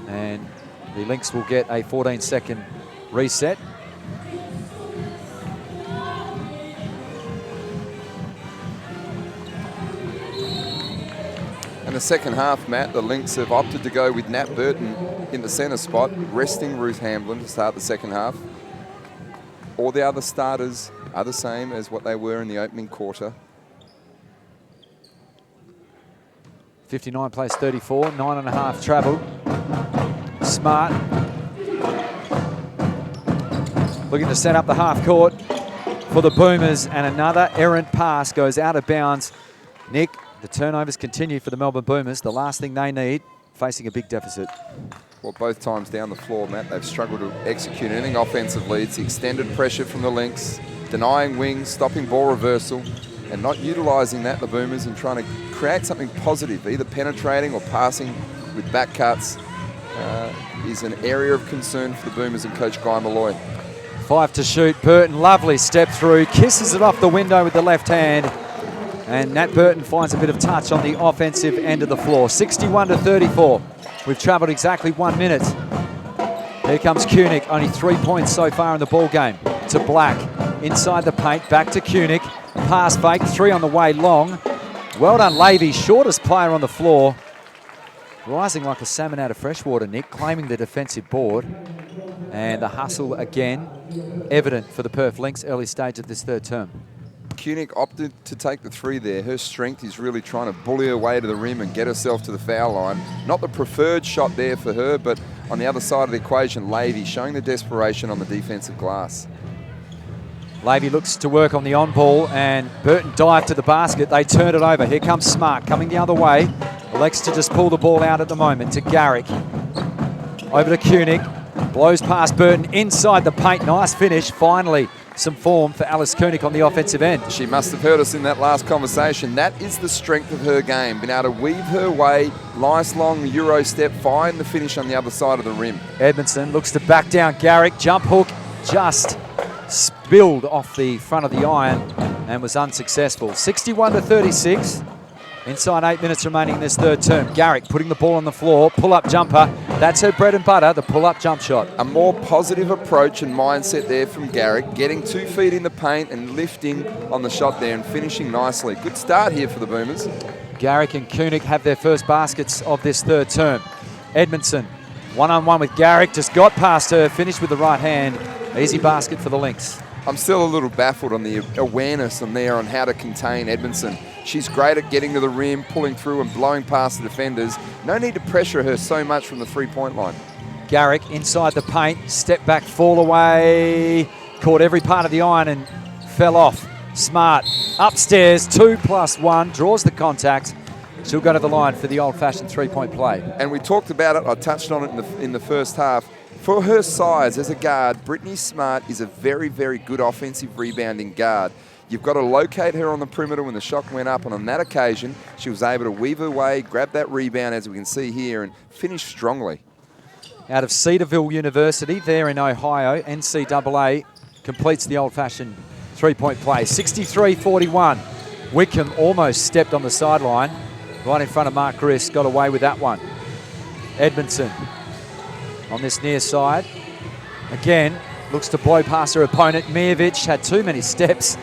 And the Lynx will get a 14-second reset. In the second half, Matt, the Lynx have opted to go with Nat Burton in the centre spot, resting Ruth Hamblin to start the second half. All the other starters are the same as what they were in the opening quarter. 59 plays 34, 9.5 travel. Smart. Looking to set up the half court for the Boomers, and another errant pass goes out of bounds. Nick, the turnovers continue for the Melbourne Boomers. The last thing they need, facing a big deficit. Well, both times down the floor, Matt, they've struggled to execute anything offensively. It's extended pressure from the Lynx, denying wings, stopping ball reversal, and not utilising that, the Boomers, and trying to create something positive, either penetrating or passing with back cuts, is an area of concern for the Boomers and Coach Guy Malloy. 5 to shoot. Burton, lovely step through, kisses it off the window with the left hand. And Nat Burton finds a bit of touch on the offensive end of the floor. 61-34. We've travelled exactly 1 minute. Here comes Koenig, only 3 points so far in the ball game. To Black, inside the paint, back to Koenig. Pass fake, 3 on the way long. Well done, Levy, shortest player on the floor. Rising like a salmon out of freshwater, Nick, claiming the defensive board. And the hustle again, evident for the Perth Lynx early stage of this third term. Koenig opted to take the 3 there. Her strength is really trying to bully her way to the rim and get herself to the foul line. Not the preferred shot there for her, but on the other side of the equation, Levy showing the desperation on the defensive glass. Levy looks to work on the on ball, and Burton dived to the basket. They turn it over. Here comes Smart coming the other way. Elects to just pull the ball out at the moment to Garrick. Over to Koenig. Blows past Burton inside the paint. Nice finish. Finally some form for Alice Koenig on the offensive end. She must have heard us in that last conversation. That is the strength of her game, being able to weave her way, nice long Euro step, find the finish on the other side of the rim. Edmondson looks to back down Garrick. Jump hook just spilled off the front of the iron and was unsuccessful. 61-36. Inside 8 minutes remaining in this third term. Garrick putting the ball on the floor, pull-up jumper. That's her bread and butter, the pull-up jump shot. A more positive approach and mindset there from Garrick, getting 2 feet in the paint and lifting on the shot there and finishing nicely. Good start here for the Boomers. Garrick and Koenig have their first baskets of this third term. Edmondson, one-on-one with Garrick, just got past her, finished with the right hand. Easy basket for the Lynx. I'm still a little baffled on the awareness on there on how to contain Edmondson. She's great at getting to the rim, pulling through and blowing past the defenders. No need to pressure her so much from the three-point line. Garrick inside the paint, step back, fall away, caught every part of the iron and fell off. Smart, upstairs, 2+1, draws the contact. She'll go to the line for the old-fashioned three-point play. And we talked about it, I touched on it in the first half. For her size as a guard, Brittany Smart is a very, very good offensive rebounding guard. You've got to locate her on the perimeter when the shot went up, and on that occasion, she was able to weave her way, grab that rebound, as we can see here, and finish strongly. Out of Cedarville University, there in Ohio, NCAA completes the old-fashioned three-point play. 63-41. Wickham almost stepped on the sideline, right in front of Mark Griss, got away with that one. Edmondson on this near side. Again, looks to blow past her opponent. Mijovic had too many steps.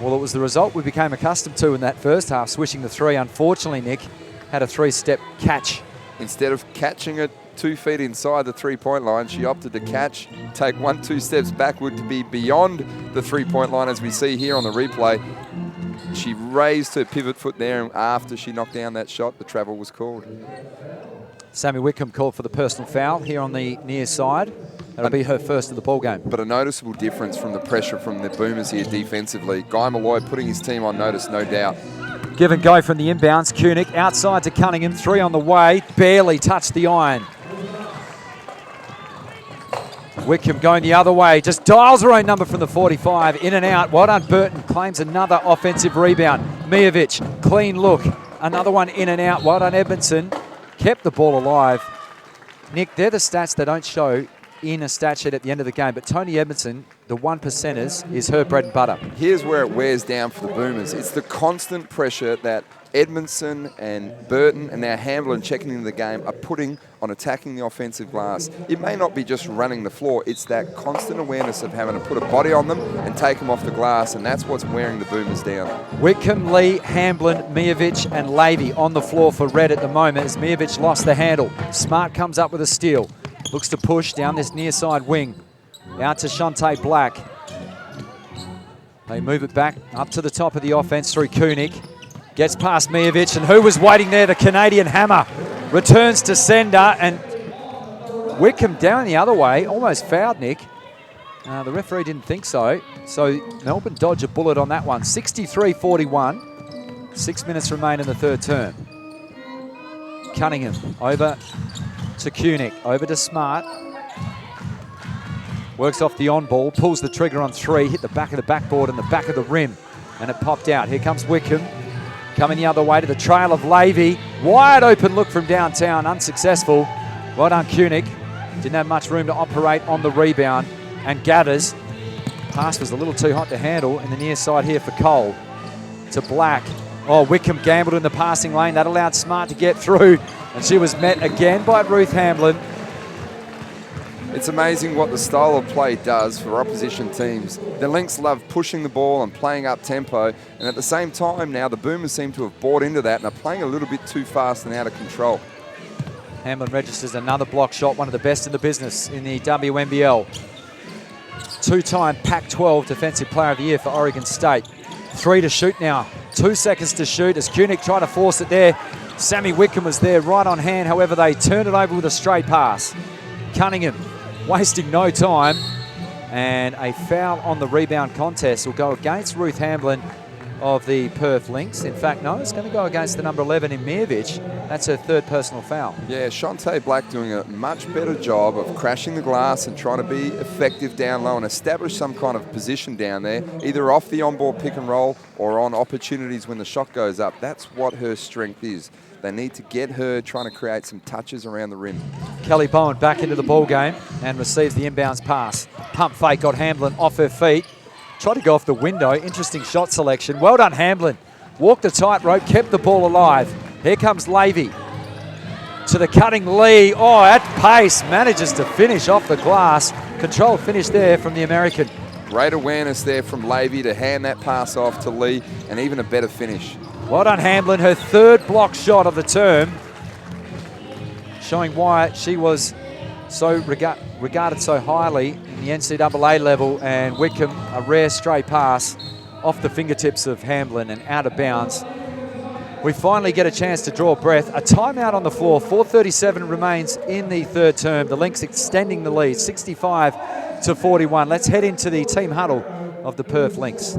Well, it was the result we became accustomed to in that first half, swishing the three. Unfortunately, Nick had a three-step catch. Instead of catching it 2 feet inside the three-point line, she opted to catch, take 1-2 steps backward to be beyond the three-point line, as we see here on the replay. She raised her pivot foot there, and after she knocked down that shot, the travel was called. Sammy Wickham called for the personal foul here on the near side. That'll be her first of the ball game. But a noticeable difference from the pressure from the Boomers here defensively. Guy Malloy putting his team on notice, no doubt. Give and go from the inbounds. Koenig outside to Cunningham. 3 on the way. Barely touched the iron. Wickham going the other way. Just dials her own number from the 45. In and out. Well done, Burton. Claims another offensive rebound. Mijovic, clean look. Another one in and out. Well done, Edmondson. Kept the ball alive. Nick, they're the stats they don't show in a stat sheet at the end of the game, but Tony Edmondson, the 1%ers, is her bread and butter. Here's where it wears down for the Boomers. It's the constant pressure that Edmondson and Burton and now Hamblin checking into the game are putting on attacking the offensive glass. It may not be just running the floor, it's that constant awareness of having to put a body on them and take them off the glass, and that's what's wearing the Boomers down. Wickham, Lee, Hamblin, Mijovic and Levy on the floor for red at the moment as Mijovic lost the handle. Smart comes up with a steal. Looks to push down this near side wing. Out to Shantae Black. They move it back up to the top of the offense through Koenig. Gets past Mijovic, and who was waiting there? The Canadian hammer. Returns to sender, and Wickham down the other way. Almost fouled, Nick. The referee didn't think so. So Melbourne dodge a bullet on that one. 63-41. 6 minutes remain in the third term. Cunningham over to Koenig, over to Smart. Works off the on ball, pulls the trigger on 3, hit the back of the backboard and the back of the rim, and it popped out. Here comes Wickham, coming the other way to the trail of Levy. Wide open look from downtown, unsuccessful. Well done, Koenig. Didn't have much room to operate on the rebound, and gathers. Pass was a little too hot to handle in the near side here for Cole. To Black. Oh, Wickham gambled in the passing lane. That allowed Smart to get through, and she was met again by Ruth Hamblin. It's amazing what the style of play does for opposition teams. The Lynx love pushing the ball and playing up tempo, and at the same time now the Boomers seem to have bought into that and are playing a little bit too fast and out of control. Hamblin registers another block shot, one of the best in the business in the WNBL. Two-time Pac-12 Defensive Player of the Year for Oregon State. 3 to shoot now. 2 seconds to shoot as Koenig tried to force it there. Sammy Wickham was there right on hand. However, they turned it over with a straight pass. Cunningham wasting no time. And a foul on the rebound contest will go against Ruth Hamblin. of the Perth Lynx. In fact, no, it's going to go against the number 11 in Miovic. That's her third personal foul. Yeah, Shantae Black doing a much better job of crashing the glass and trying to be effective down low and establish some kind of position down there, either off the on-ball pick and roll or on opportunities when the shot goes up. That's what her strength is. They need to get her trying to create some touches around the rim. Kelly Bowen back into the ball game and receives the inbounds pass. Pump fake, got Hamblin off her feet. Tried to go off the window. Interesting shot selection. Well done, Hamblin. Walked the tightrope, kept the ball alive. Here comes Levy to the cutting Lee. Oh, at pace, manages to finish off the glass. Controlled finish there from the American. Great awareness there from Levy to hand that pass off to Lee, and even a better finish. Well done, Hamblin. Her third block shot of the term, showing why she was so regarded so highly in the NCAA level. And Whitcomb, a rare stray pass off the fingertips of Hamblin and out of bounds. We finally get a chance to draw breath. A timeout on the floor. 4:37 remains in the third term. The Lynx extending the lead, 65-41. Let's head into the team huddle of the Perth Lynx.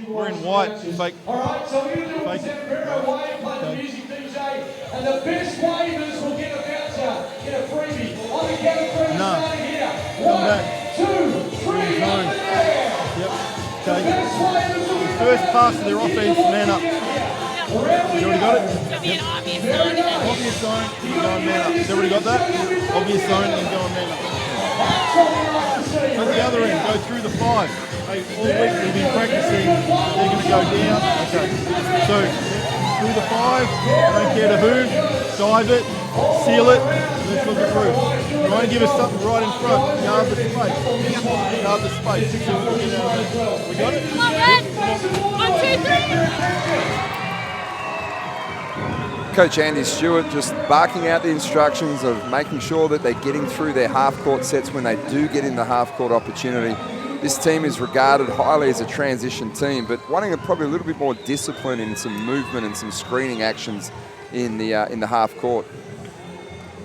We're in white. Fake. All right, so we're going to do a temporary wave, play the music DJ, and the best wavers will get a voucher, get a freebie. On the count of three, starting here. 1, 2, 3, up and down. Yep. The best wavers will get First pass of their offense, man up. You already got it? Yep. Obvious zone, you go on man up. Has everybody got that? Obvious zone, and go on man up. At the other end, go through the 5. Hey, all week we'll be practicing. They're going to go down. Okay. So, through the 5, don't care to who, dive it, seal it, and let's look it through. Try and give us something right in front. Guard the space. Guard the space. So we'll get out of there. We got it? Come on, Red. 1, 2, 3. Coach Andy Stewart just barking out the instructions of making sure that they're getting through their half-court sets when they do get in the half-court opportunity. This team is regarded highly as a transition team, but wanting probably a little bit more discipline in some movement and some screening actions in the half court.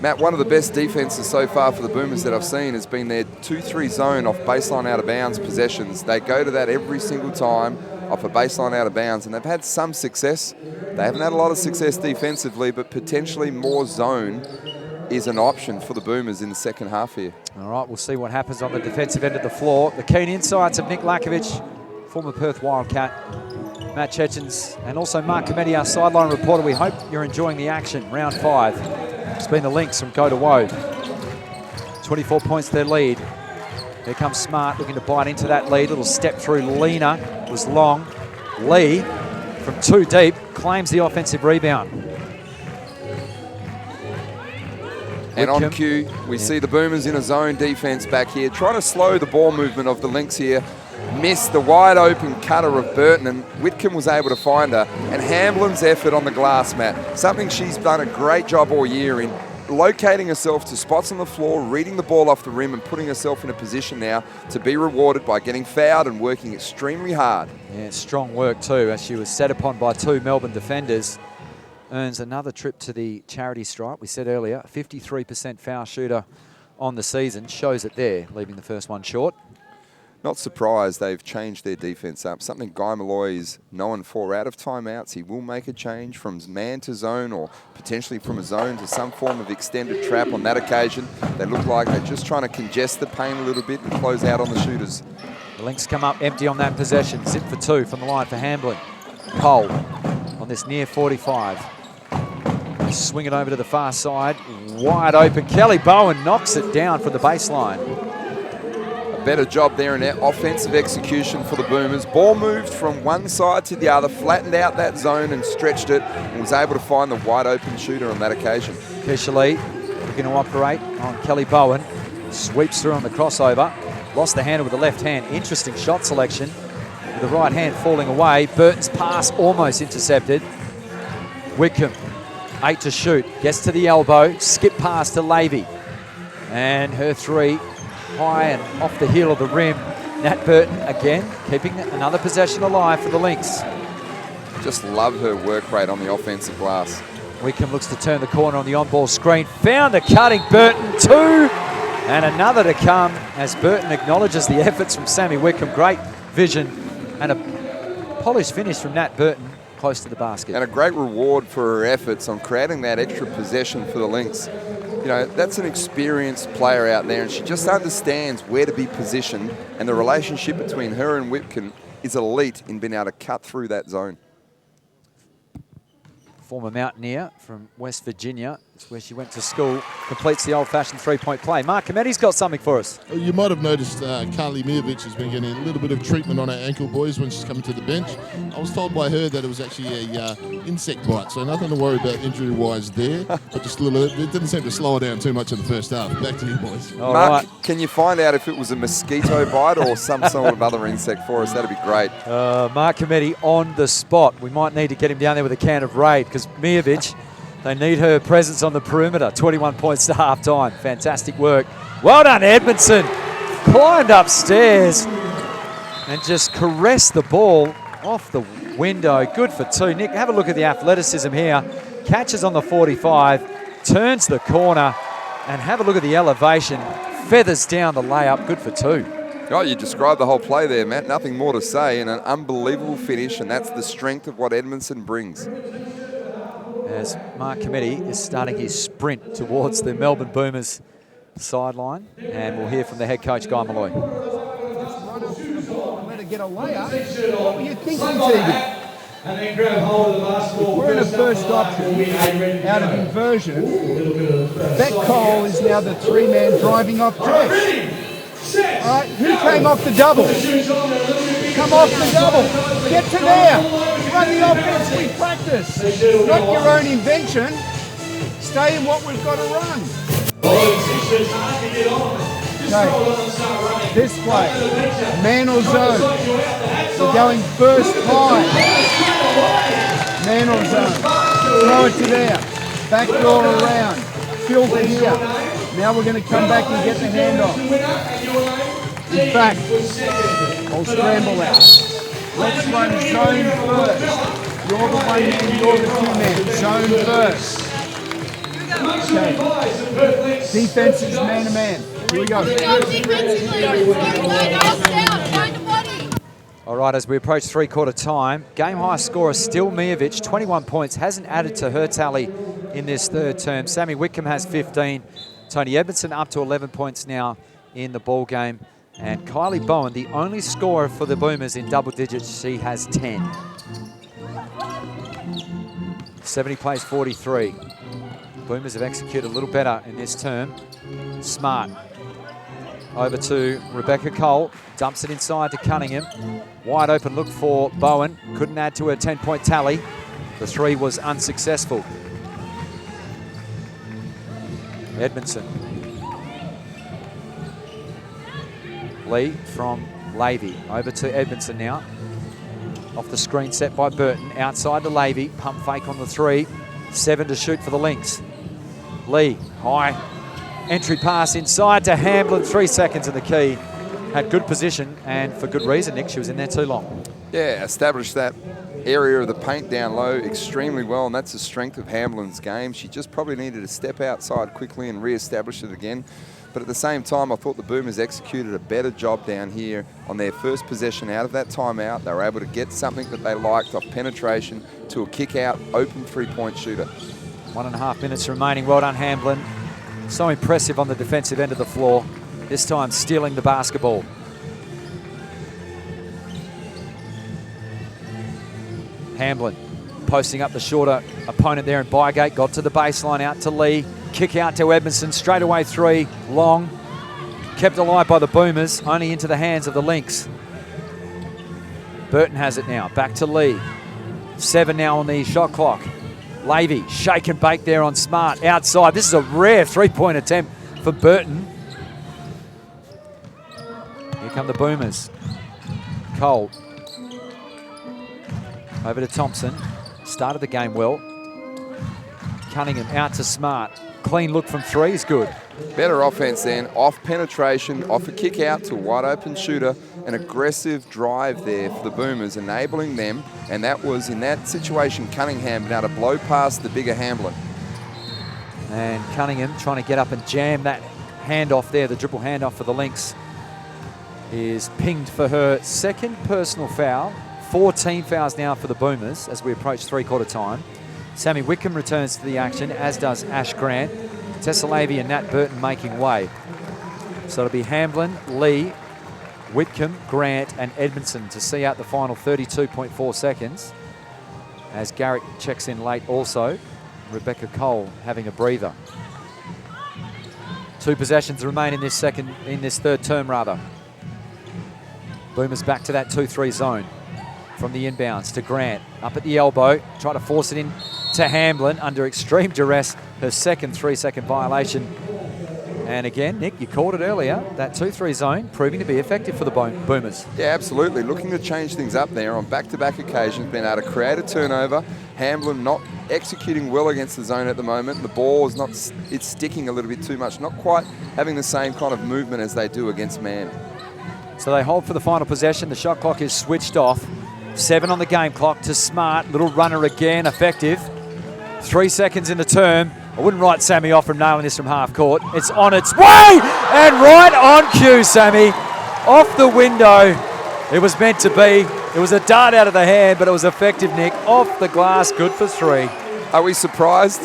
Matt, one of the best defenses so far for the Boomers that I've seen has been their 2-3 zone off baseline out of bounds possessions. They go to that every single time off a baseline out of bounds, and they've had some success. They haven't had a lot of success defensively, but potentially more zone is an option for the Boomers in the second half here. All right, we'll see what happens on the defensive end of the floor. The keen insights of Nick Lacovic, former Perth Wildcat, Matt Cecins, and also Mark Cometti, our sideline reporter. We hope you're enjoying the action. Round 5. It's been the Lynx from go to woe. 24 points their lead. Here comes Smart looking to bite into that lead. Little step through Lena was long. Lee from 2 deep claims the offensive rebound. And on cue, we see the Boomers in a zone defense back here, trying to slow the ball movement of the Lynx here. Missed the wide open cutter of Burton, and Whitcomb was able to find her. And Hamblin's effort on the glass, Matt, something she's done a great job all year in locating herself to spots on the floor, reading the ball off the rim, and putting herself in a position now to be rewarded by getting fouled and working extremely hard. Yeah, strong work too, as she was set upon by 2 Melbourne defenders. Earns another trip to the charity stripe. We said earlier, 53% foul shooter on the season. Shows it there, leaving the first one short. Not surprised they've changed their defense up. Something Guy Malloy is known for. Out of timeouts, he will make a change from man to zone, or potentially from a zone to some form of extended trap. On that occasion, they look like they're just trying to congest the paint a little bit and close out on the shooters. The Lynx come up empty on that possession. Zip for 2 from the line for Hamblin. Cole on this near 45. Swing it over to the far side. Wide open. Kelly Bowen knocks it down from the baseline. A better job there in their offensive execution for the Boomers. Ball moved from one side to the other, flattened out that zone and stretched it, and was able to find the wide open shooter on that occasion. Keisha Lee looking to operate on Kelly Bowen. Sweeps through on the crossover. Lost the handle with the left hand. Interesting shot selection. With the right hand falling away. Burton's pass almost intercepted. Whitcomb, 8 to shoot. Gets to the elbow. Skip pass to Levy. And her 3 high and off the heel of the rim. Nat Burton again keeping another possession alive for the Lynx. Just love her work rate on the offensive glass. Wickham looks to turn the corner on the on-ball screen. Found the cutting Burton, 2, and another to come as Burton acknowledges the efforts from Sammy Wickham. Great vision and a polished finish from Nat Burton close to the basket. And a great reward for her efforts on creating that extra possession for the Lynx. You know, that's an experienced player out there, and she just understands where to be positioned, and the relationship between her and Wickham is elite in being able to cut through that zone. Former Mountaineer from West Virginia, it's where she went to school, completes the old-fashioned three-point play. Mark Cometti's got something for us. You might have noticed Carly Miovic has been getting a little bit of treatment on her ankle, boys, when she's coming to the bench. I was told by her that it was actually a insect bite, so nothing to worry about injury-wise there, but just a little, it didn't seem to slow her down too much in the first half. Back to you, boys. All Mark, right. can you find out if it was a mosquito bite or some sort of other insect for us? That'd be great. Mark Cometti on the spot. We might need to get him down there with a can of Raid, because Miovic, they need her presence on the perimeter. 21 points to half-time. Fantastic work. Well done, Edmondson. Climbed upstairs and just caressed the ball off the window. Good for 2. Nick, have a look at the athleticism here. Catches on the 45, turns the corner, and have a look at the elevation. Feathers down the layup. Good for 2. Oh, you described the whole play there, Matt. Nothing more to say, and an unbelievable finish, and that's the strength of what Edmondson brings. As Mark Cometti is starting his sprint towards the Melbourne Boomers sideline, and we'll hear from the head coach, Guy Malloy. Let her get a layup. What were you thinking, Tegan? And then grab hold of the basketball. We're in a first option out of inversion. Beck Cole is now the 3-man driving off dress. All right, who came off the double? Come off the double. Get to there. Run the offense we practice. Not your own invention. Stay in what we've got to run. Okay, this play, man or zone. We're going first high. Man or zone. Throw it to there. Back door around. Filter here. Now we're going to come back and get the handoff. In fact, I'll scramble out. Let's run zone first. You're the 1-man, you're the 2-man. Zone first. Okay. Defense is man-to-man. Here we go. All right, as we approach three-quarter time, game high scorer still Miovic, 21 points, hasn't added to her tally in this third term. Sammy Wickham has 15. Tony Edmondson up to 11 points now in the ball game. And Kylie Bowen, the only scorer for the Boomers in double digits, she has 10. 70 plays 43. Boomers have executed a little better in this term. Smart. Over to Rebecca Cole. Dumps it inside to Cunningham. Wide open look for Bowen. Couldn't add to her 10-point tally. The 3 was unsuccessful. Edmondson. Lee from Lavey. Over to Edmondson now. Off the screen set by Burton. Outside to Lavey. Pump fake on the 3. 7 to shoot for the Lynx. Lee, high entry pass inside to Hamblin. 3 seconds in the key. Had good position, and for good reason, Nick. She was in there too long. Yeah, established that area of the paint down low extremely well, and that's the strength of Hamblin's game. She just probably needed to step outside quickly and re-establish it again. But at the same time, I thought the Boomers executed a better job down here on their first possession out of that timeout. They were able to get something that they liked off penetration to a kick-out, open three-point shooter. 1.5 minutes remaining. Well done, Hamblin. So impressive on the defensive end of the floor. This time stealing the basketball. Hamblin posting up the shorter opponent there in Bygate. Got to the baseline, out to Lee. Kick out to Edmondson. Straight away 3. Long. Kept alive by the Boomers. Only into the hands of the Lynx. Burton has it now. Back to Lee. 7 now on the shot clock. Lavey, shake and bake there on Smart. Outside. This is a rare 3-point attempt for Burton. Here come the Boomers. Cole. Over to Thompson. Started the game well. Cunningham out to Smart. clean look from three is good. Better offense then, off penetration, off a kick out to a wide open shooter, an aggressive drive there for the Boomers, enabling them, and that was in that situation Cunningham now to blow past the bigger Hamblin. And Cunningham trying to get up and jam that handoff there, the dribble handoff for the Lynx, is pinged for her second personal foul. 4 team fouls now for the Boomers as we approach three-quarter time. Sammy Wickham returns to the action, as does Ash Grant. Tessa Lavey and Nat Burton making way. So it'll be Hamblin, Lee, Whitcomb, Grant and Edmondson to see out the final 32.4 seconds. As Garrick checks in late also. Rebecca Cole having a breather. 2 possessions remain in this third term rather. Boomers back to that 2-3 zone. From the inbounds to Grant, up at the elbow, try to force it in to Hamblin under extreme duress, her second 3-second violation. And again, Nick, you called it earlier, that 2-3 zone proving to be effective for the Boomers. Yeah, absolutely. Looking to change things up there on back-to-back occasions, been able to create a turnover. Hamblin not executing well against the zone at the moment. The ball is not, it's sticking a little bit too much, not quite having the same kind of movement as they do against man. So they hold for the final possession. The shot clock is switched off. 7 on the game clock to Smart. Little runner again, effective. 3 seconds in the term. I wouldn't write Sammy off from nailing this from half court. It's on its way and right on cue, Sammy. Off the window. It was meant to be. It was a dart out of the hand, but it was effective, Nick. Off the glass, good for 3. Are we surprised?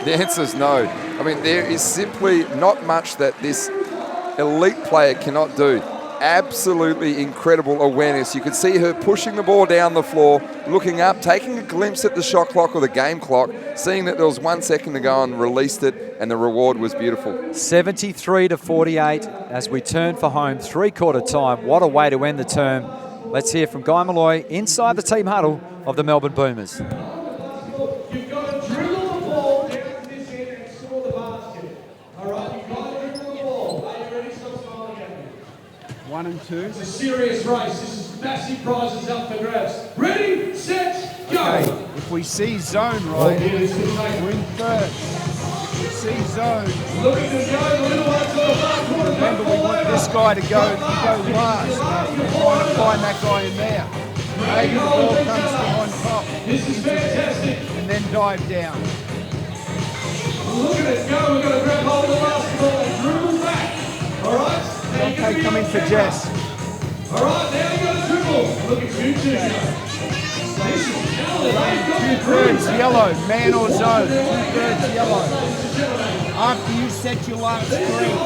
The answer is no. I mean, there is simply not much that this elite player cannot do. Absolutely incredible awareness. You could see her pushing the ball down the floor, looking up, taking a glimpse at the shot clock or the game clock, seeing that there was 1 second to go and released it, and the reward was beautiful. 73-48 as we turn for home, three-quarter time. What a way to end the term. Let's hear from Guy Malloy inside the team huddle of the Melbourne Boomers. You've got to dribble the ball down to this end and score the basket. All right, you've got to dribble the ball. Are you ready? Stop smiling at me. 1 and 2. It's a serious race. This is massive prizes up for grabs. Ready, set, go. Okay, if we see zone right, we're in third. If we see zone, Looking to go, the little one's on the far corner. remember we want this guy to go last. We're trying to find that guy in there. Maybe the ball comes from on top. This is fantastic. And then dive down. Look at it go. We're going to grab hold of the basketball and dribble back. All right? Okay, coming for Jess. All right, now you got to dribble. Look at you two. This is talented. 2/3 yellow, man or zone. 2/3 yellow. After you set your last screen,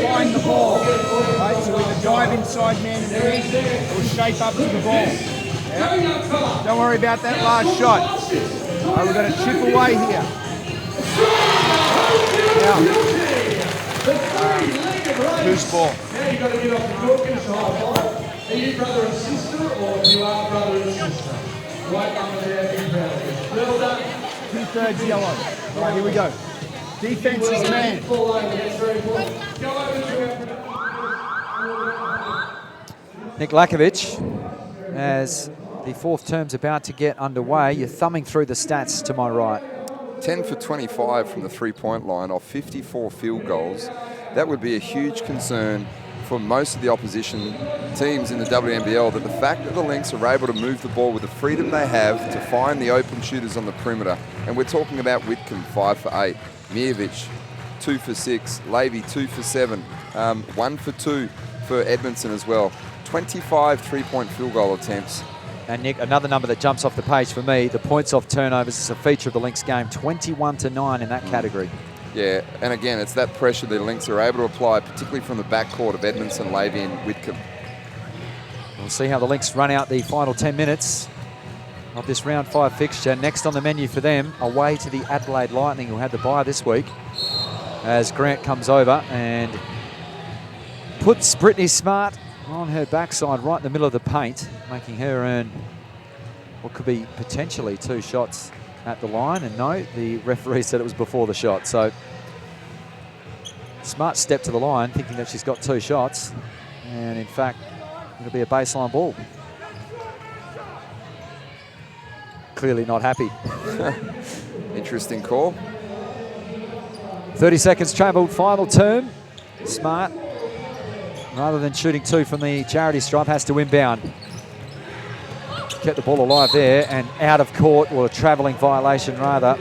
find the ball. Right, so either dive inside man and man or shape up to the ball. Yeah. Don't worry about that last shot. All right, we've got to chip away here. Now, loose ball. Now you got to get off the court, give us a high five. Are you brother and sister, or you are brother and sister? Right, mum and dad, be proud of you. Well done. 2/3 yellow. All right, here we go. Defense is man. Fall over, that's very important. Go over to Nick Lacovic, as the fourth term's about to get underway. You're thumbing through the stats to my right. 10 for 25 from the three-point line off 54 field goals. That would be a huge concern for most of the opposition teams in the WNBL, that the fact that the Lynx are able to move the ball with the freedom they have to find the open shooters on the perimeter. And we're talking about Whitcomb, 5 for 8, Miovic, 2 for 6, Lavey, 2 for 7, 1 for 2 for Edmondson as well. 25 three-point field goal attempts. And Nick, another number that jumps off the page for me, the points off turnovers is a feature of the Lynx game, 21-9 in that category. Yeah, and again, it's that pressure the Lynx are able to apply, particularly from the backcourt of Edmondson, Lavey and Whitcomb. We'll see how the Lynx run out the final 10 minutes of this round 5 fixture. Next on the menu for them, away to the Adelaide Lightning, who had the bye this week, as Grant comes over and puts Brittany Smart on her backside right in the middle of the paint, making her earn what could be potentially 2 shots at the line. And no, the referee said it was before the shot. So Smart stepped to the line thinking that she's got 2 shots, and in fact it'll be a baseline ball. Clearly not happy. Interesting call. 30 seconds travelled, final term. Smart, rather than shooting 2 from the charity stripe, has to inbound. Kept the ball alive there and out of court, or a travelling violation rather,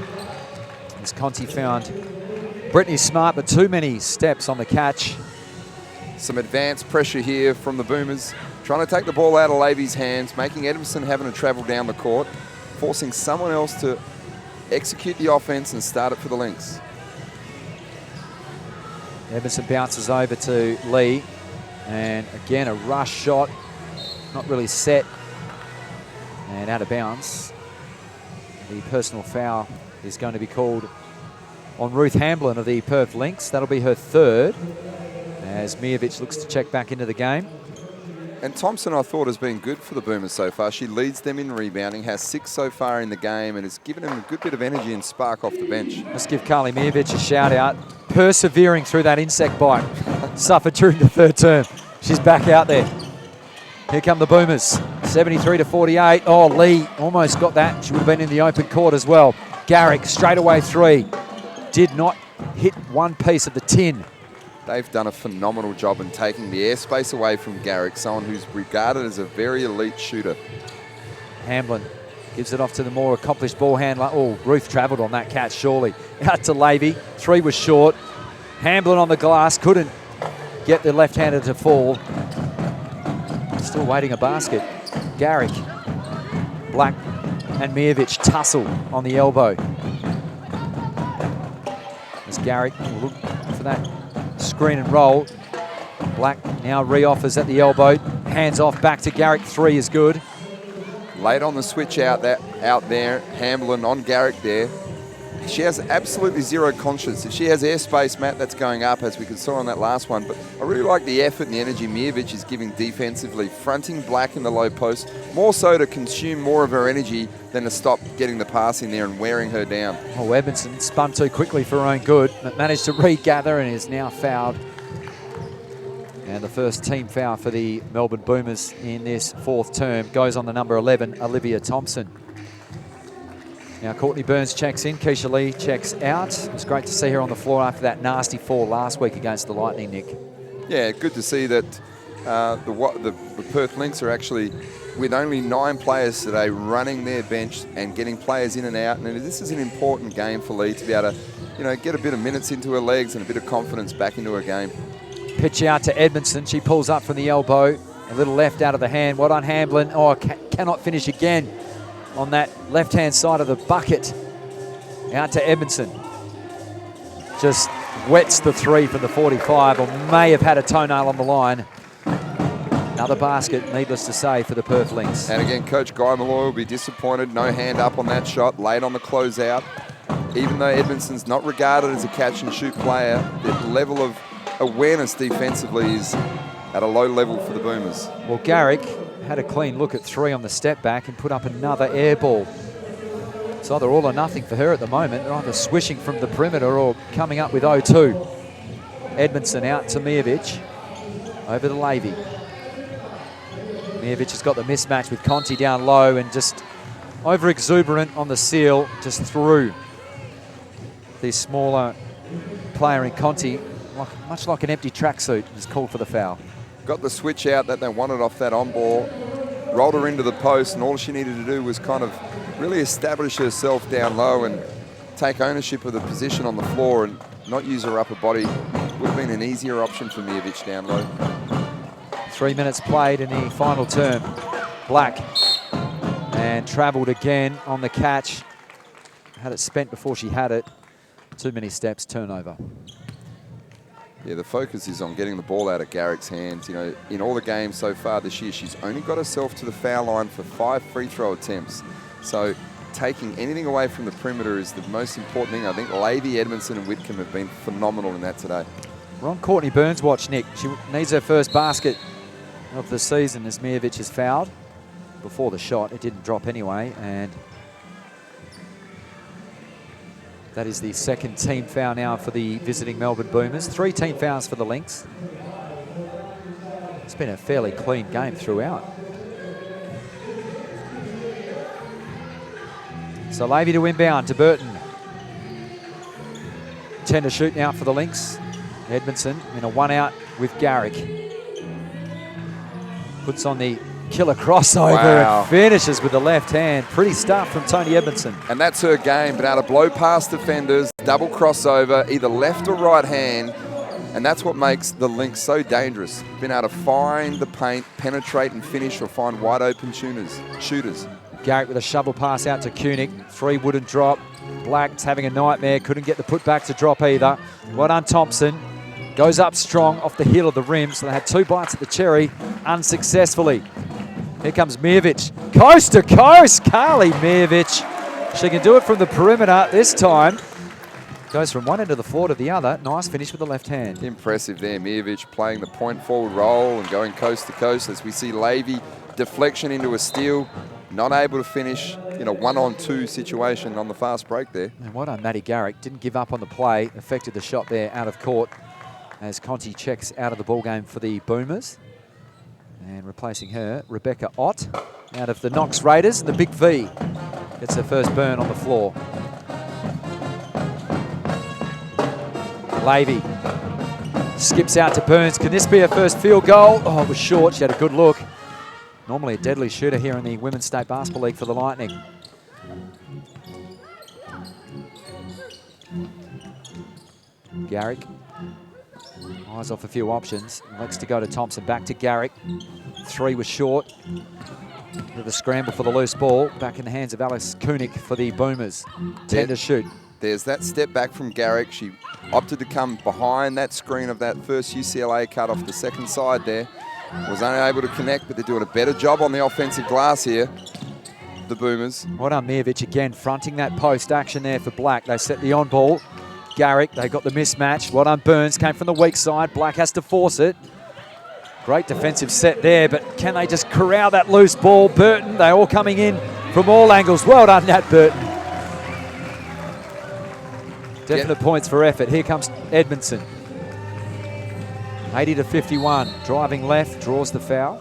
as Conti found Brittany Smart, but too many steps on the catch. Some advanced pressure here from the Boomers, trying to take the ball out of Lavy's hands, making Edmondson having to travel down the court, forcing someone else to execute the offense and start it for the Lynx. Edmondson bounces over to Lee, and again a rush shot, not really set, and out of bounds. The personal foul is going to be called on Ruth Hamblin of the Perth Lynx. That'll be her 3rd, as Mijovic looks to check back into the game. And Thompson, I thought, has been good for the Boomers so far. She leads them in rebounding, has 6 so far in the game, and has given them a good bit of energy and spark off the bench. Let's give Carly Mijovic a shout out. Persevering through that insect bite suffered during the 3rd term. She's back out there. Here come the Boomers, 73-48. Oh, Lee almost got that. She would have been in the open court as well. Garrick, straight away 3. Did not hit one piece of the tin. They've done a phenomenal job in taking the airspace away from Garrick, someone who's regarded as a very elite shooter. Hamblin gives it off to the more accomplished ball handler. Oh, Ruth travelled on that catch, surely. Out to Lavey. 3 was short. Hamblin on the glass, couldn't get the left-hander to fall. Still waiting a basket. Garrick, Black and Mijovic tussle on the elbow. As Garrick will look for that screen and roll. Black now re-offers at the elbow. Hands off back to Garrick. 3 is good. Late on the switch out there, Hamblin on Garrick there. She has absolutely zero conscience. If she has airspace, Matt, that's going up, as we could saw on that last one. But I really like the effort and the energy Mijovic is giving defensively, fronting Black in the low post, more so to consume more of her energy than to stop getting the pass in there and wearing her down. Oh, Edmondson spun too quickly for her own good, but managed to regather and is now fouled. And the first team foul for the Melbourne Boomers in this 4th term goes on the number 11, Olivia Thompson. Now Courtney Burns checks in, Keisha Lee checks out. It was great to see her on the floor after that nasty fall last week against the Lightning, Nick. Yeah, good to see that the Perth Lynx are actually, with only 9 players today, running their bench and getting players in and out. And this is an important game for Lee to be able to, get a bit of minutes into her legs and a bit of confidence back into her game. Pitch out to Edmondson. She pulls up from the elbow. A little left out of the hand. Well done, Hamblin. Oh, cannot finish again on that left-hand side of the bucket. Out to Edmondson. Just wets the 3 from the 45, or may have had a toenail on the line. Another basket, needless to say, for the Perth Lynx. And again, Coach Guy Malloy will be disappointed. No hand up on that shot, late on the closeout. Even though Edmondson's not regarded as a catch-and-shoot player, the level of awareness defensively is at a low level for the Boomers. Well, Garrick had a clean look at 3 on the step back and put up another air ball. It's either all or nothing for her at the moment. They're either swishing from the perimeter or coming up with 0-2. Edmondson out to Mijovic. Over to Lavey. Mijovic has got the mismatch with Conti down low and just over-exuberant on the seal, just through the smaller player in Conti, much like an empty tracksuit, is called for the foul. Got the switch out that they wanted off that on ball, rolled her into the post, and all she needed to do was kind of really establish herself down low and take ownership of the position on the floor and not use her upper body. Would have been an easier option for Mijovic down low. 3 minutes played in the final term. Black, and travelled again on the catch. Had it spent before she had it. Too many steps, turnover. Yeah, the focus is on getting the ball out of Garrick's hands. In all the games so far this year, she's only got herself to the foul line for 5 free throw attempts. So taking anything away from the perimeter is the most important thing. I think Lavey, Edmondson and Whitcomb have been phenomenal in that today. We're on Courtney Burns' watch, Nick. She needs her first basket of the season as Mijovic is fouled. Before the shot, it didn't drop anyway, and that is the second team foul now for the visiting Melbourne Boomers. 3 team fouls for the Lynx. It's been a fairly clean game throughout. So Lavey to inbound to Burton. 10 to shoot now for the Lynx. Edmondson in a 1-out with Garrick. Puts on the killer crossover and finishes with the left hand. Pretty stuff from Tony Edmondson. And that's her game, but able to blow past defenders, double crossover, either left or right hand. And that's what makes the Lynx so dangerous. Been able to find the paint, penetrate and finish, or find wide open shooters. Garrick with a shovel pass out to Koenig. 3 wouldn't drop. Black's having a nightmare. Couldn't get the putback to drop either. Well done, Thompson. Goes up strong off the heel of the rim. So they had 2 bites at the cherry unsuccessfully. Here comes Mijovic. Coast to coast, Carly Mijovic. She can do it from the perimeter this time. Goes from one end of the floor to the other. Nice finish with the left hand. Impressive there. Mijovic playing the point forward role and going coast to coast as we see Levy deflection into a steal. Not able to finish in a 1-on-2 situation on the fast break there. And well done, Maddie Garrick. Didn't give up on the play. Affected the shot there out of court as Conti checks out of the ball game for the Boomers. And replacing her, Rebecca Ott out of the Knox Raiders. The Big V gets her first burn on the floor. Levy skips out to Burns. Can this be her first field goal? Oh, it was short. She had a good look. Normally a deadly shooter here in the Women's State Basketball League for the Lightning. Garrick eyes off a few options. Likes to go to Thompson. Back to Garrick. 3 was short. With a scramble for the loose ball. Back in the hands of Alice Koenig for the Boomers. 10 to shoot. There's that step back from Garrick. She opted to come behind that screen of that first UCLA cut off the second side there. Was unable to connect, but they're doing a better job on the offensive glass here, the Boomers. Well done, Mijovic again, fronting that post action there for Black. They set the on ball. Garrick, they got the mismatch. Well done, Burns, came from the weak side. Black has to force it. Great defensive set there, but can they just corral that loose ball? Burton, they're all coming in from all angles. Well done, Nat Burton. Definite points for effort. Here comes Edmondson. 80 to 51, driving left, draws the foul.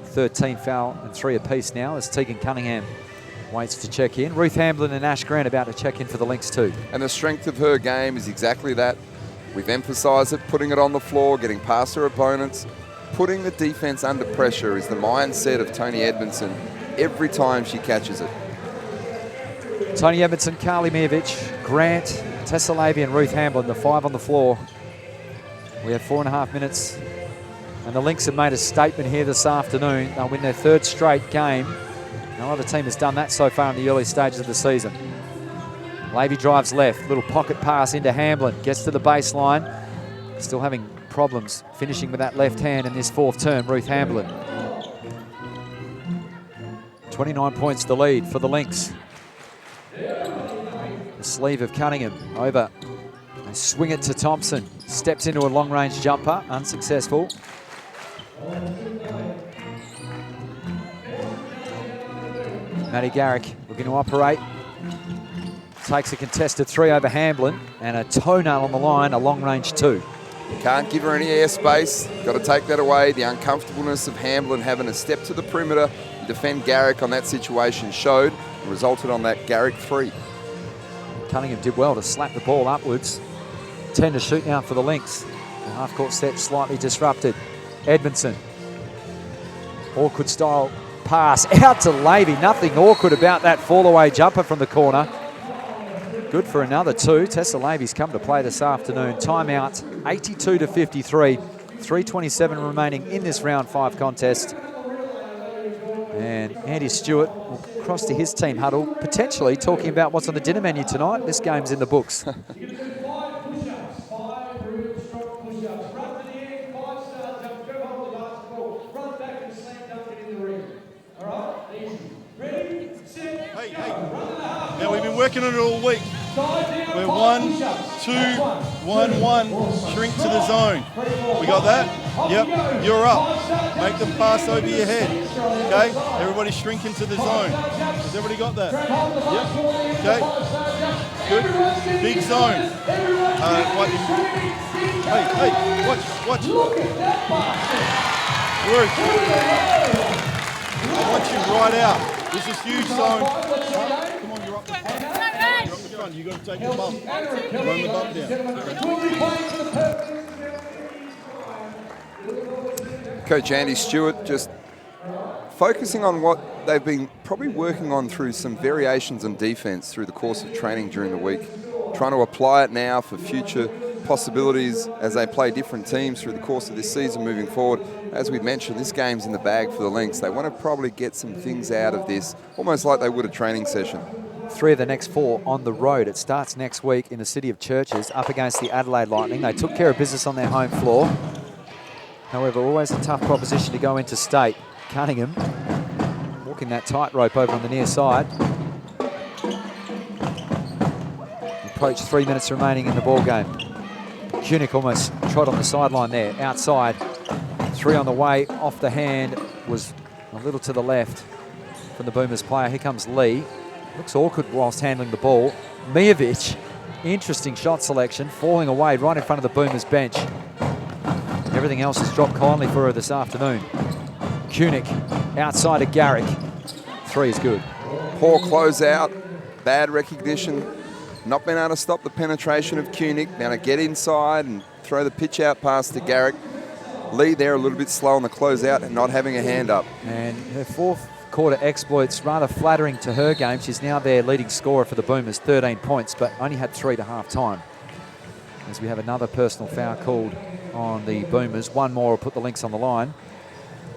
13 foul and 3 apiece now as Tegan Cunningham waits to check in. Ruth Hamblin and Ash Grant about to check in for the Lynx too. And the strength of her game is exactly that. We've emphasised it, putting it on the floor, getting past her opponents. Putting the defence under pressure is the mindset of Tony Edmondson every time she catches it. Tony Edmondson, Carly Mijovic, Grant, Tessa Levy and Ruth Hamblin, the 5 on the floor. We have 4.5 minutes, and the Lynx have made a statement here this afternoon. They'll win their 3rd straight game. No other team has done that so far in the early stages of the season. Levy drives left, little pocket pass into Hamblin, gets to the baseline. Still having problems finishing with that left hand in this 4th term, Ruth Hamblin. 29 points the lead for the Lynx. The sleeve of Cunningham over. They swing it to Thompson. Steps into a long-range jumper, unsuccessful. Maddie Garrick looking to operate. Takes a contested 3 over Hamblin and a toenail on the line, a long-range 2. Can't give her any airspace. Got to take that away. The uncomfortableness of Hamblin having to step to the perimeter and defend Garrick on that situation showed and resulted on that Garrick 3. Cunningham did well to slap the ball upwards. 10 to shoot now for the Lynx. The half-court set slightly disrupted. Edmondson. Awkward style pass out to Levy. Nothing awkward about that fall-away jumper from the corner. Good for another 2. Tessa Levy's come to play this afternoon. Timeout, 82 to 53. 3:27 remaining in this round 5 contest. And Andy Stewart will cross to his team huddle, potentially talking about what's on the dinner menu tonight. This game's in the books. Now we've been working on it all week. We're 1, 2, 1, 1, shrink to the zone. We got that? Yep, you're up. Make the pass over your head. Okay, everybody shrink into the zone. Has everybody got that? Yep, okay, good. Big zone. Hey, watch. Work. I want you right out. This is huge zone. Come on, you're up. front. You've got to take the bump. Run the bump down. Coach Andy Stewart just focusing on what they've been probably working on through some variations on defense through the course of training during the week. Trying to apply it now for future possibilities as they play different teams through the course of this season moving forward. As we mentioned, this game's in the bag for the Lynx. They want to probably get some things out of this, almost like they would a training session. 3 of the next 4 on the road. It starts next week in the city of Churches up against the Adelaide Lightning. They took care of business on their home floor. However, always a tough proposition to go into state. Cunningham walking that tightrope over on the near side. Approach 3 minutes remaining in the ball game. Kunick almost trod on the sideline there. Outside, 3 on the way. Off the hand was a little to the left from the Boomers player. Here comes Lee. Looks awkward whilst handling the ball. Mijovic, interesting shot selection, falling away right in front of the Boomers bench. Everything else has dropped kindly for her this afternoon. Kunick outside to Garrick. 3 is good. Poor closeout, bad recognition. Not being able to stop the penetration of Kunick. Now to get inside and throw the pitch out past to Garrick. Lee there a little bit slow on the closeout and not having a hand up. And her 4th quarter exploits rather flattering to her game. She's now their leading scorer for the Boomers, 13 points, but only had 3 to half time. As we have another personal foul called on the Boomers. 1 more will put the Lynx on the line.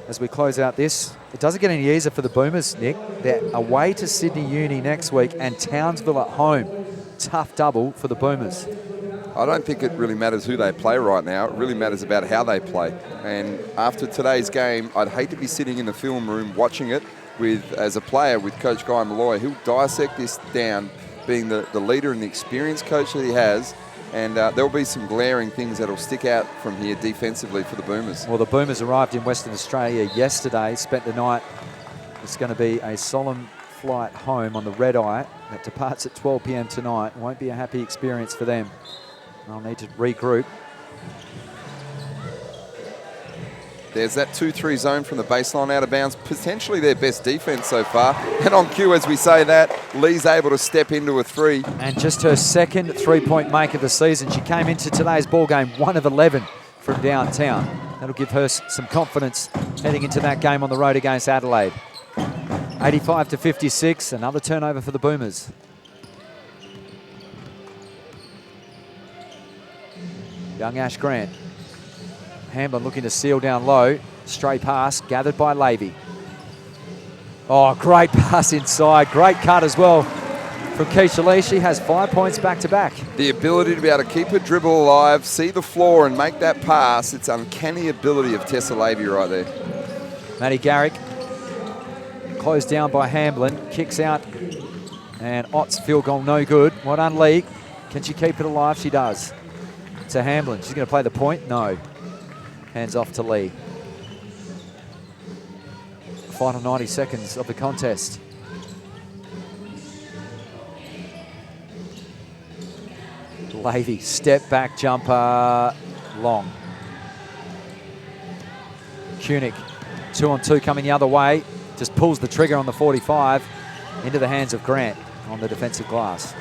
As we close out this, it doesn't get any easier for the Boomers, Nick. They're away to Sydney Uni next week and Townsville at home. Tough double for the Boomers. I don't think it really matters who they play right now. It really matters about how they play. And after today's game, I'd hate to be sitting in the film room watching it as a player with Coach Guy Malloy. He'll dissect this down, being the leader and the experienced coach that he has. And there'll be some glaring things that'll stick out from here defensively for the Boomers. Well, the Boomers arrived in Western Australia yesterday, spent the night. It's going to be a solemn flight home on the Red Eye that departs at 12 p.m. tonight. Won't be a happy experience for them. They'll need to regroup. There's that 2-3 zone from the baseline out of bounds, potentially their best defense so far. And on cue, as we say that, Lee's able to step into a 3. And just her 2nd 3-point make of the season. She came into today's ball game 1 of 11 from downtown. That'll give her some confidence heading into that game on the road against Adelaide. 85-56, another turnover for the Boomers. Young Ash Grant. Hamblin looking to seal down low. Stray pass gathered by Levy. Oh, great pass inside. Great cut as well from Keisha Lee. She has 5 points back to back. The ability to be able to keep her dribble alive, see the floor and make that pass. It's uncanny ability of Tessa Levy right there. Maddie Garrick closed down by Hamblin. Kicks out. And Ott's field goal no good. Well done, Lee. Can she keep it alive? She does. To Hamblin. She's going to play the point? No. Hands off to Lee. Final 90 seconds of the contest. Levy, step back jumper, long. Kunick, 2-on-2 coming the other way. Just pulls the trigger on the 45 into the hands of Grant on the defensive glass.